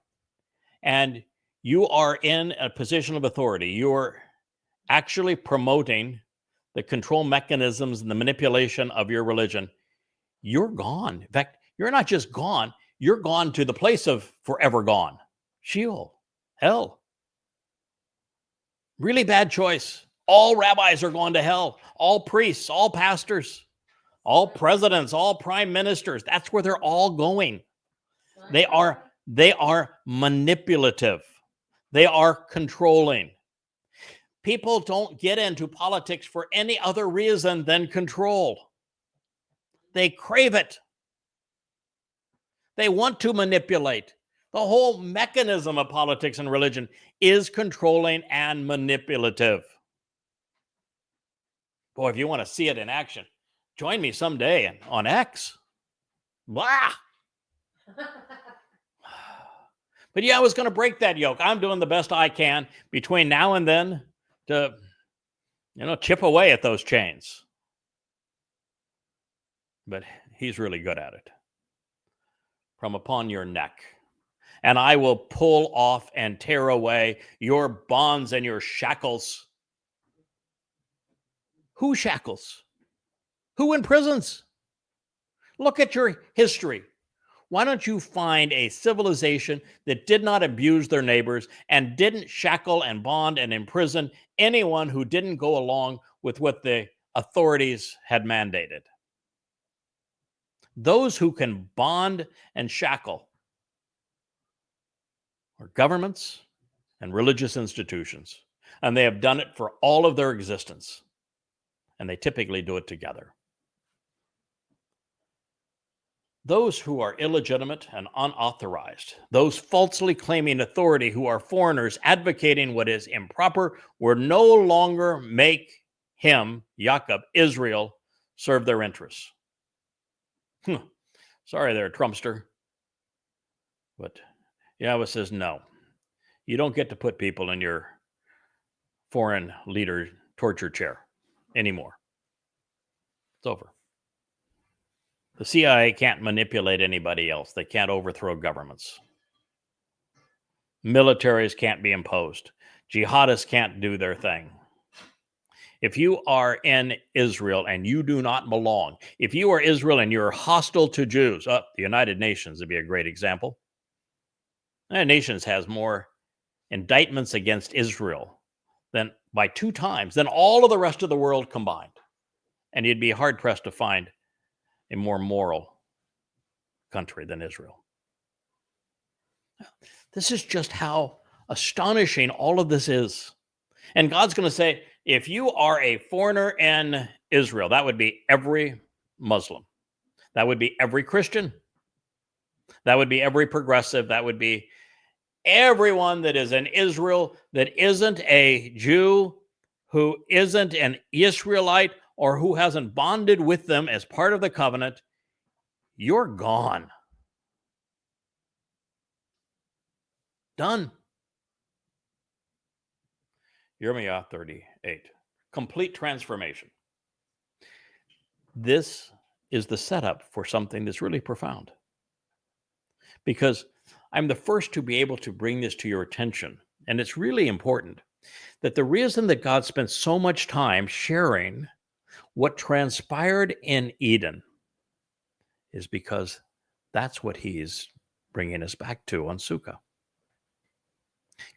and you are in a position of authority, you're actually promoting the control mechanisms and the manipulation of your religion, you're gone. In fact, you're not just gone, you're gone to the place of forever gone. Sheol, hell. Really bad choice. All rabbis are going to hell. All priests, all pastors, all presidents, all prime ministers. That's where they're all going. They are manipulative. They are controlling. People don't get into politics for any other reason than control. They crave it. They want to manipulate. The whole mechanism of politics and religion is controlling and manipulative. Boy, if you want to see it in action, join me someday on X. Blah! But yeah, I was going to break that yoke. I'm doing the best I can between now and then to, chip away at those chains. But he's really good at it. From upon your neck. And I will pull off and tear away your bonds and your shackles. Who shackles? Who imprisons? Look at your history. Why don't you find a civilization that did not abuse their neighbors and didn't shackle and bond and imprison anyone who didn't go along with what the authorities had mandated? Those who can bond and shackle are governments and religious institutions, and they have done it for all of their existence, and they typically do it together. Those who are illegitimate and unauthorized, those falsely claiming authority who are foreigners advocating what is improper, will no longer make him, Jacob, Israel, serve their interests. Sorry there, Trumpster. But Yahweh says, no, you don't get to put people in your foreign leader torture chair anymore. It's over. The CIA can't manipulate anybody else. They can't overthrow governments. Militaries can't be imposed. Jihadists can't do their thing. If you are in Israel and you do not belong, if you are Israel and you're hostile to Jews, the United Nations would be a great example. The United Nations has more indictments against Israel than by 2 times than all of the rest of the world combined. And you'd be hard-pressed to find a more moral country than Israel. This is just how astonishing all of this is. And God's going to say, if you are a foreigner in Israel, that would be every Muslim. That would be every Christian. That would be every progressive. That would be everyone that is in Israel that isn't a Jew, who isn't an Israelite, or who hasn't bonded with them as part of the covenant. You're gone. Done. Jeremiah 38. Complete transformation. This is the setup for something that's really profound. Because I'm the first to be able to bring this to your attention. And it's really important that the reason that God spent so much time sharing what transpired in Eden is because that's what he's bringing us back to on Sukkah.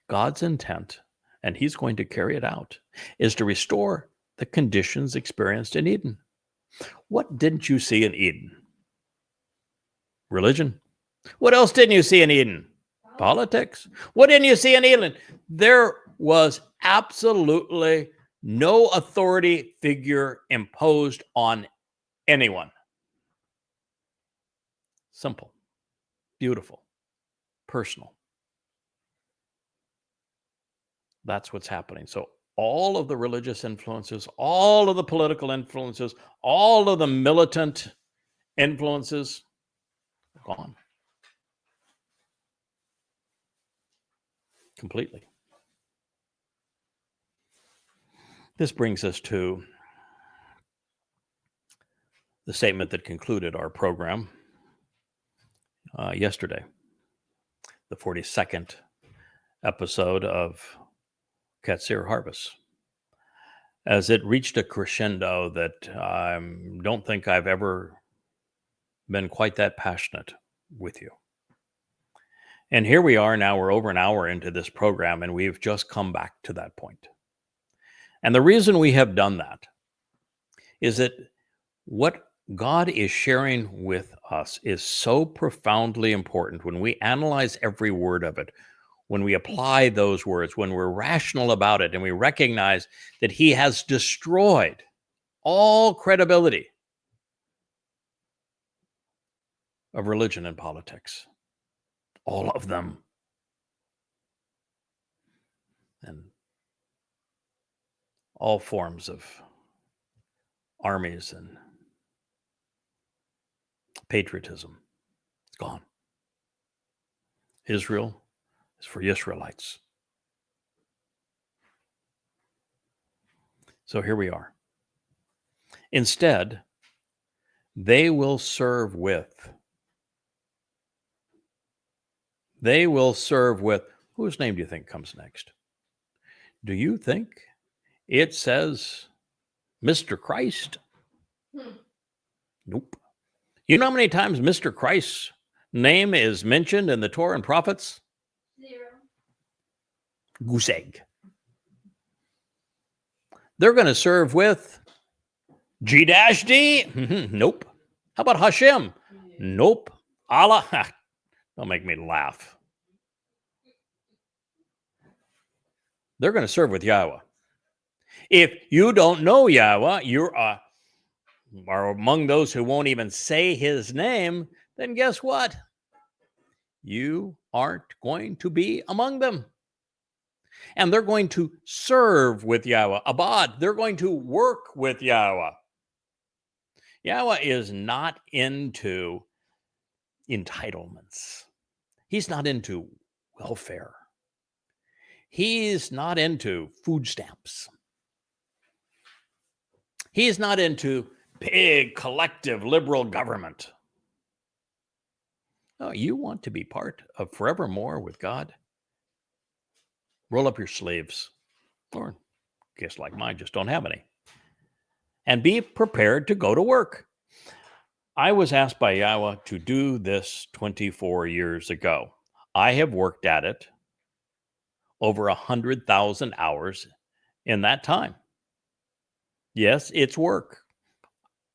God's intent, and he's going to carry it out, is to restore the conditions experienced in Eden. What didn't you see in Eden? Religion. What else didn't you see in Eden? Politics. What didn't you see in Eden? There was absolutely no authority figure imposed on anyone. Simple, beautiful, personal. That's what's happening. So all of the religious influences, all of the political influences, all of the militant influences, gone. Completely. This brings us to the statement that concluded our program yesterday, the 42nd episode of Qatsyr Harvest, as it reached a crescendo that I don't think I've ever been quite that passionate with you. And here we are now, we're over an hour into this program, and we've just come back to that point. And the reason we have done that is that what God is sharing with us is so profoundly important when we analyze every word of it, when we apply those words, when we're rational about it, and we recognize that he has destroyed all credibility of religion and politics. All of them. And all forms of armies and patriotism. It's gone. Israel is for Israelites. So here we are. Instead, they will serve with. Whose name do you think comes next? Do you think it says Mr. Christ? Nope. You know how many times Mr. Christ's name is mentioned in the Torah and prophets? 0. Goose egg. They're going to serve with G-D. Nope. How about Hashem? Nope. Allah. Don't make me laugh. They're going to serve with Yahowah. If you don't know Yahowah, you are among those who won't even say his name, then guess what? You aren't going to be among them. And they're going to serve with Yahowah. Abad, they're going to work with Yahowah. Yahowah is not into entitlements. He's not into welfare. He's not into food stamps. He's not into big, collective, liberal government. Oh, you want to be part of forevermore with God? Roll up your sleeves, or guess like mine, just don't have any. And be prepared to go to work. I was asked by Yahowah to do this 24 years ago. I have worked at it over 100,000 hours in that time. Yes, it's work.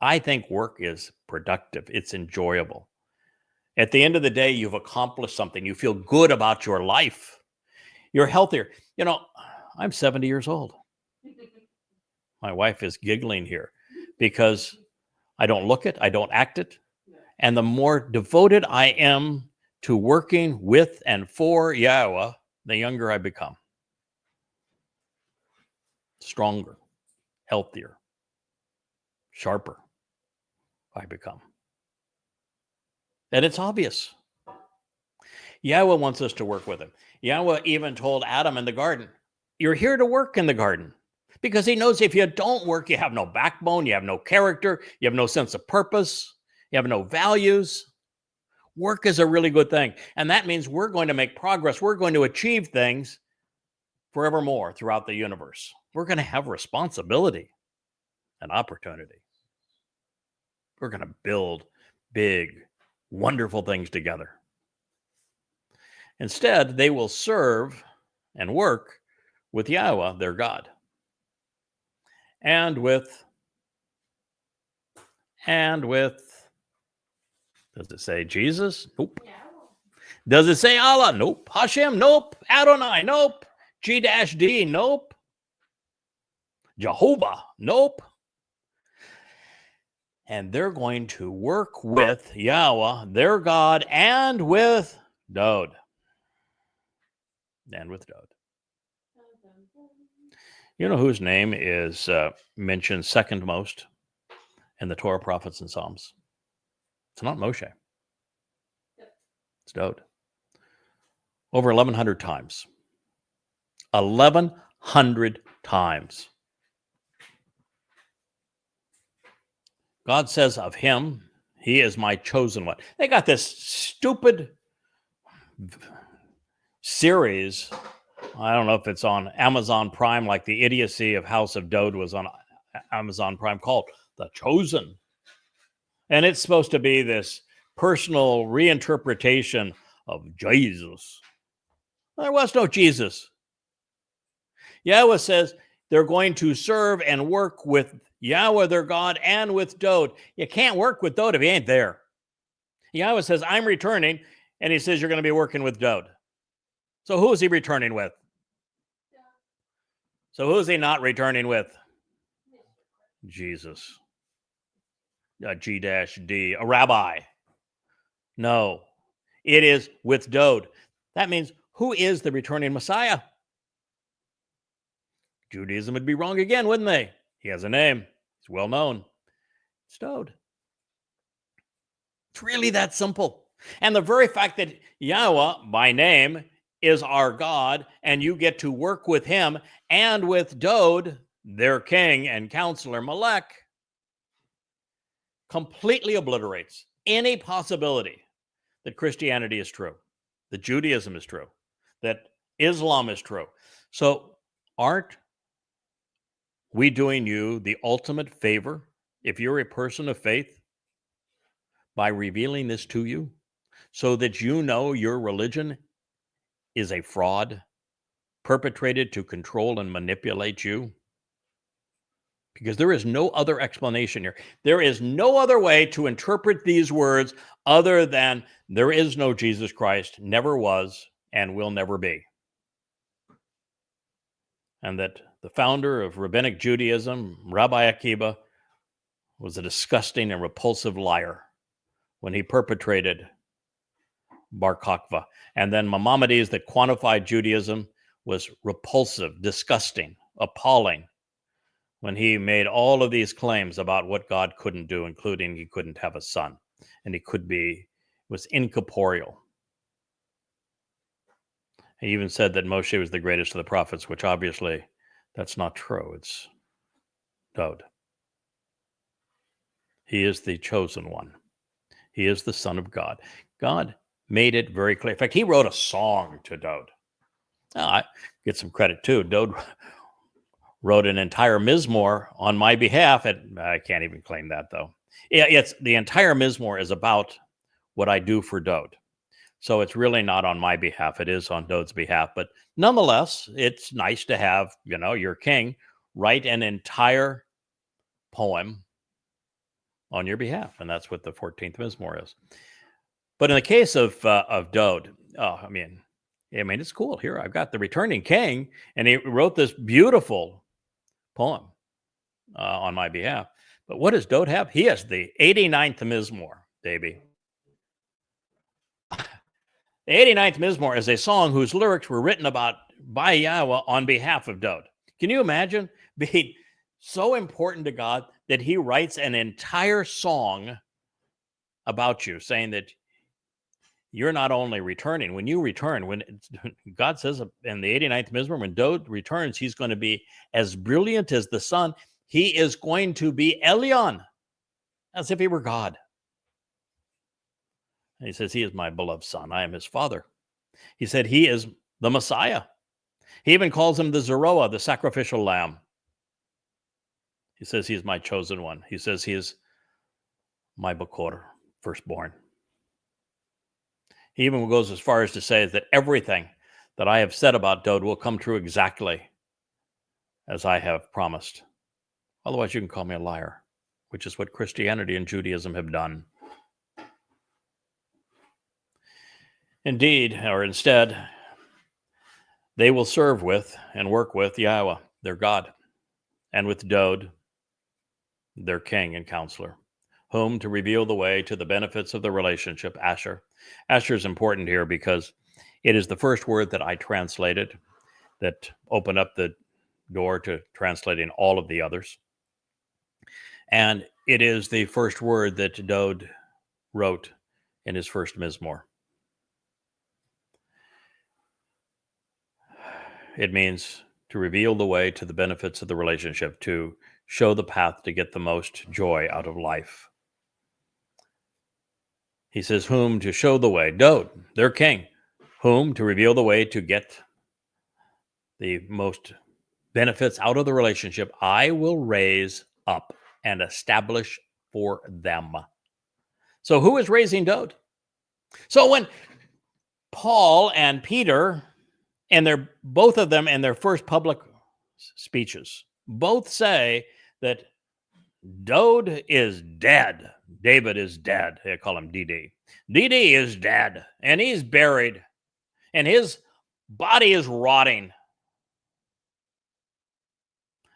I think work is productive. It's enjoyable. At the end of the day, you've accomplished something. You feel good about your life. You're healthier. You know, I'm 70 years old. My wife is giggling here because I don't look it, I don't act it. And the more devoted I am to working with and for Yahowah, the younger I become. Stronger, healthier, sharper I become. And it's obvious. Yahowah wants us to work with him. Yahowah even told Adam in the garden, you're here to work in the garden. Because he knows if you don't work, you have no backbone, you have no character, you have no sense of purpose, you have no values. Work is a really good thing. And that means we're going to make progress. We're going to achieve things forevermore throughout the universe. We're going to have responsibility and opportunity. We're going to build big, wonderful things together. Instead, they will serve and work with Yahowah, their God. And with, does it say Jesus? Nope. Does it say Allah? Nope. Hashem? Nope. Adonai? Nope. G-D? Nope. Jehovah? Nope. And they're going to work with Yahowah, their God, and with Dod. And with Dod. You know whose name is mentioned second most in the Torah, prophets, and Psalms? It's not Moshe. It's Dod. Over 1,100 times. 1,100 times. God says of him, he is my chosen one. They got this stupid series. I don't know if it's on Amazon Prime, like the idiocy of House of Dod was on Amazon Prime, called The Chosen. And it's supposed to be this personal reinterpretation of Jesus. There was no Jesus. Yahowah says they're going to serve and work with Yahowah, their God, and with Dod. You can't work with Dod if he ain't there. Yahowah says, I'm returning, and he says you're going to be working with Dod. So who is he returning with? So who is he not returning with? Jesus. G-D, a rabbi. No, it is with Dod. That means who is the returning Messiah? Judaism would be wrong again, wouldn't they? He has a name. It's well known. It's Dod. It's really that simple. And the very fact that Yahowah, by name, is our God, and you get to work with him and with Dod, their king and counselor, Melech, completely obliterates any possibility that Christianity is true, that Judaism is true, that Islam is true. So aren't we doing you the ultimate favor, if you're a person of faith, by revealing this to you so that you know your religion is a fraud perpetrated to control and manipulate you? Because there is no other explanation here. There is no other way to interpret these words other than there is no Jesus Christ, never was, and will never be. And that the founder of Rabbinic Judaism, Rabbi Akiva, was a disgusting and repulsive liar when he perpetrated Bar Kokhba. And then Maimonides, that quantified Judaism, was repulsive, disgusting, appalling, when he made all of these claims about what God couldn't do, including he couldn't have a son, and was incorporeal. He even said that Moshe was the greatest of the prophets, which obviously that's not true. It's Dod. He is the chosen one. He is the Son of God. God made it very clear. In fact, he wrote a song to Dod. Now, I get some credit too. Dod wrote an entire Mizmor on my behalf. I can't even claim that, though. It's the entire Mizmor is about what I do for Dod. So it's really not on my behalf. It is on Dod's behalf. But nonetheless, it's nice to have, your king write an entire poem on your behalf. And that's what the 14th Mizmor is. But in the case of Dod, I mean, it's cool. Here, I've got the returning king, and he wrote this beautiful poem on my behalf. But what does Dode have? He has the 89th Mizmor, baby. The 89th Mizmor is a song whose lyrics were written about by Yahweh on behalf of Dode. Can you imagine being so important to God that he writes an entire song about you, saying that you're not only returning, when you return, when God says in the 89th Mizmor, when Dode returns, he's going to be as brilliant as the sun. He is going to be Elyon, as if he were God. And he says, he is my beloved son. I am his father. He said, he is the Messiah. He even calls him the Zeroah, the sacrificial lamb. He says, he is my chosen one. He says, he is my Bakor, firstborn. He even goes as far as to say that everything that I have said about Dode will come true exactly as I have promised. Otherwise, you can call me a liar, which is what Christianity and Judaism have done. Indeed, or instead, they will serve with and work with Yahweh, their God, and with Dode, their king and counselor, whom to reveal the way to the benefits of the relationship, Asher. Asher is important here because it is the first word that I translated that opened up the door to translating all of the others. And it is the first word that Dode wrote in his first Mizmor. It means to reveal the way to the benefits of the relationship, to show the path to get the most joy out of life. He says, whom to show the way, Dode, their king, whom to reveal the way to get the most benefits out of the relationship, I will raise up and establish for them. So who is raising Dode? So when Paul and Peter, and both of them in their first public speeches, both say that Dode is dead. David is dead. They call him DD. DD is dead, and he's buried, and his body is rotting,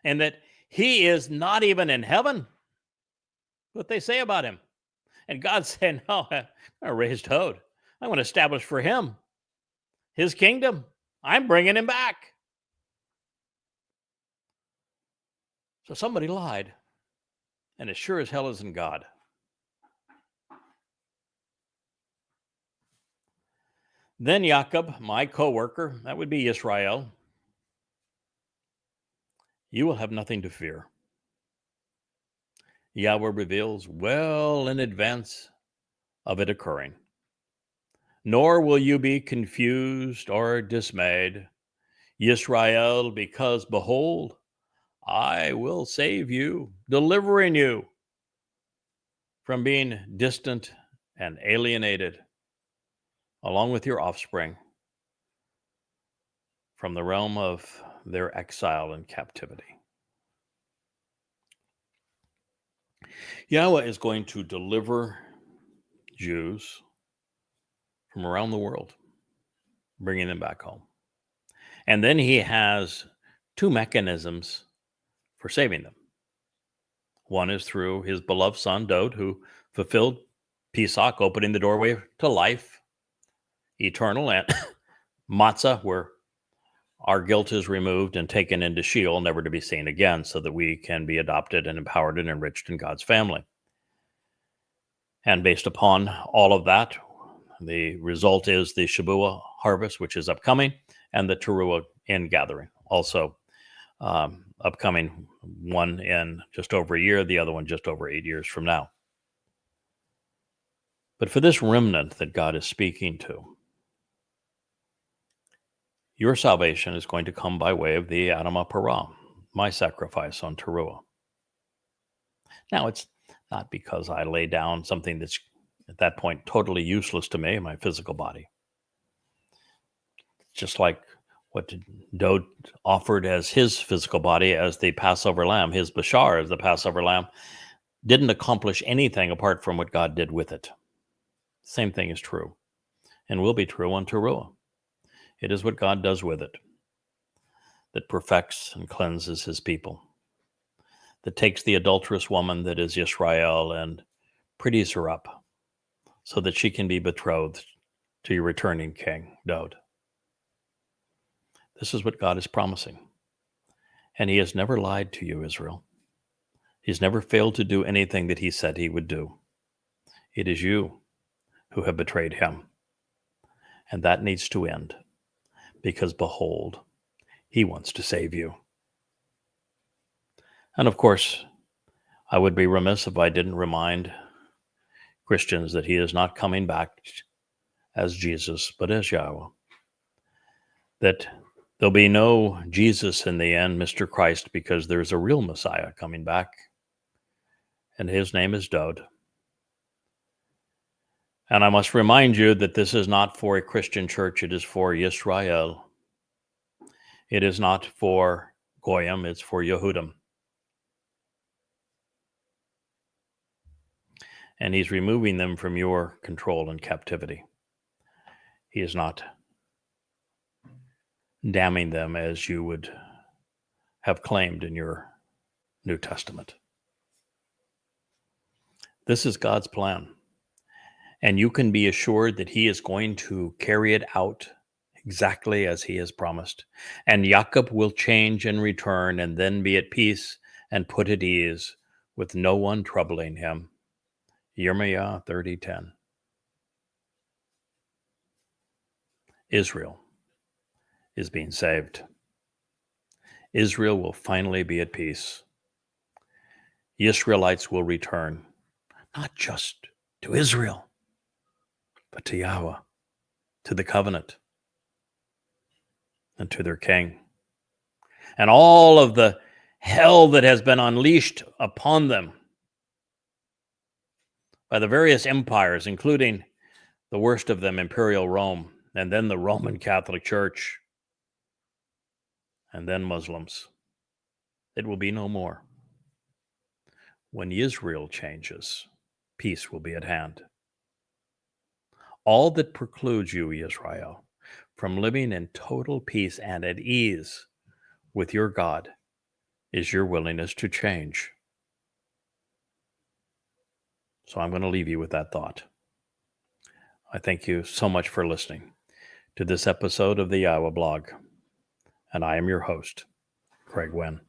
and that he is not even in heaven. What they say about him. And God said, no, I'm going to raise Dode. I'm going to establish for him his kingdom. I'm bringing him back. So somebody lied, and as sure as hell isn't God. Then Jacob, my co-worker, that would be Israel, you will have nothing to fear. Yahweh reveals well in advance of it occurring. Nor will you be confused or dismayed, Yisrael, because behold, I will save you, delivering you from being distant and alienated, along with your offspring, from the realm of their exile and captivity. Yahweh is going to deliver Jews from around the world, bringing them back home. And then he has two mechanisms for saving them. One is through his beloved son, Dode, who fulfilled Pesach, opening the doorway to life eternal, and Matzah, where our guilt is removed and taken into Sheol, never to be seen again, so that we can be adopted and empowered and enriched in God's family. And based upon all of that, the result is the Shabuah harvest, which is upcoming, and the Towrah ingathering, also upcoming, one in just over a year, the other one just over 8 years from now. But for this remnant that God is speaking to, your salvation is going to come by way of the Adamah Parah, my sacrifice on Towrah. Now, it's not because I lay down something that's at that point totally useless to me, my physical body. Just like what Dode offered as his physical body as the Passover lamb, his Bashar as the Passover lamb, didn't accomplish anything apart from what God did with it. Same thing is true, and will be true on Towrah. It is what God does with it that perfects and cleanses his people, that takes the adulterous woman that is Israel and pretties her up so that she can be betrothed to your returning king, Daud. This is what God is promising. And he has never lied to you, Israel. He's never failed to do anything that he said he would do. It is you who have betrayed him. And that needs to end, because behold, he wants to save you. And of course, I would be remiss if I didn't remind Christians that he is not coming back as Jesus, but as Yahweh. That there'll be no Jesus in the end, Mr. Christ, because there's a real Messiah coming back, and his name is Daud. And I must remind you that this is not for a Christian church, it is for Yisrael. It is not for Goyim, it's for Yehudim. And he's removing them from your control and captivity. He is not damning them as you would have claimed in your New Testament. This is God's plan. And you can be assured that he is going to carry it out exactly as he has promised. And Jacob will change and return and then be at peace and put at ease with no one troubling him. Yirmiah 30:10. Israel is being saved. Israel will finally be at peace. The Israelites will return, not just to Israel, but to Yahweh, to the covenant, and to their king. And all of the hell that has been unleashed upon them by the various empires, including the worst of them, Imperial Rome, and then the Roman Catholic Church, and then Muslims. It will be no more. When Israel changes, peace will be at hand. All that precludes you, Israel, from living in total peace and at ease with your God is your willingness to change. So I'm going to leave you with that thought. I thank you so much for listening to this episode of the YAHOWAH blog. And I am your host, Craig Winn.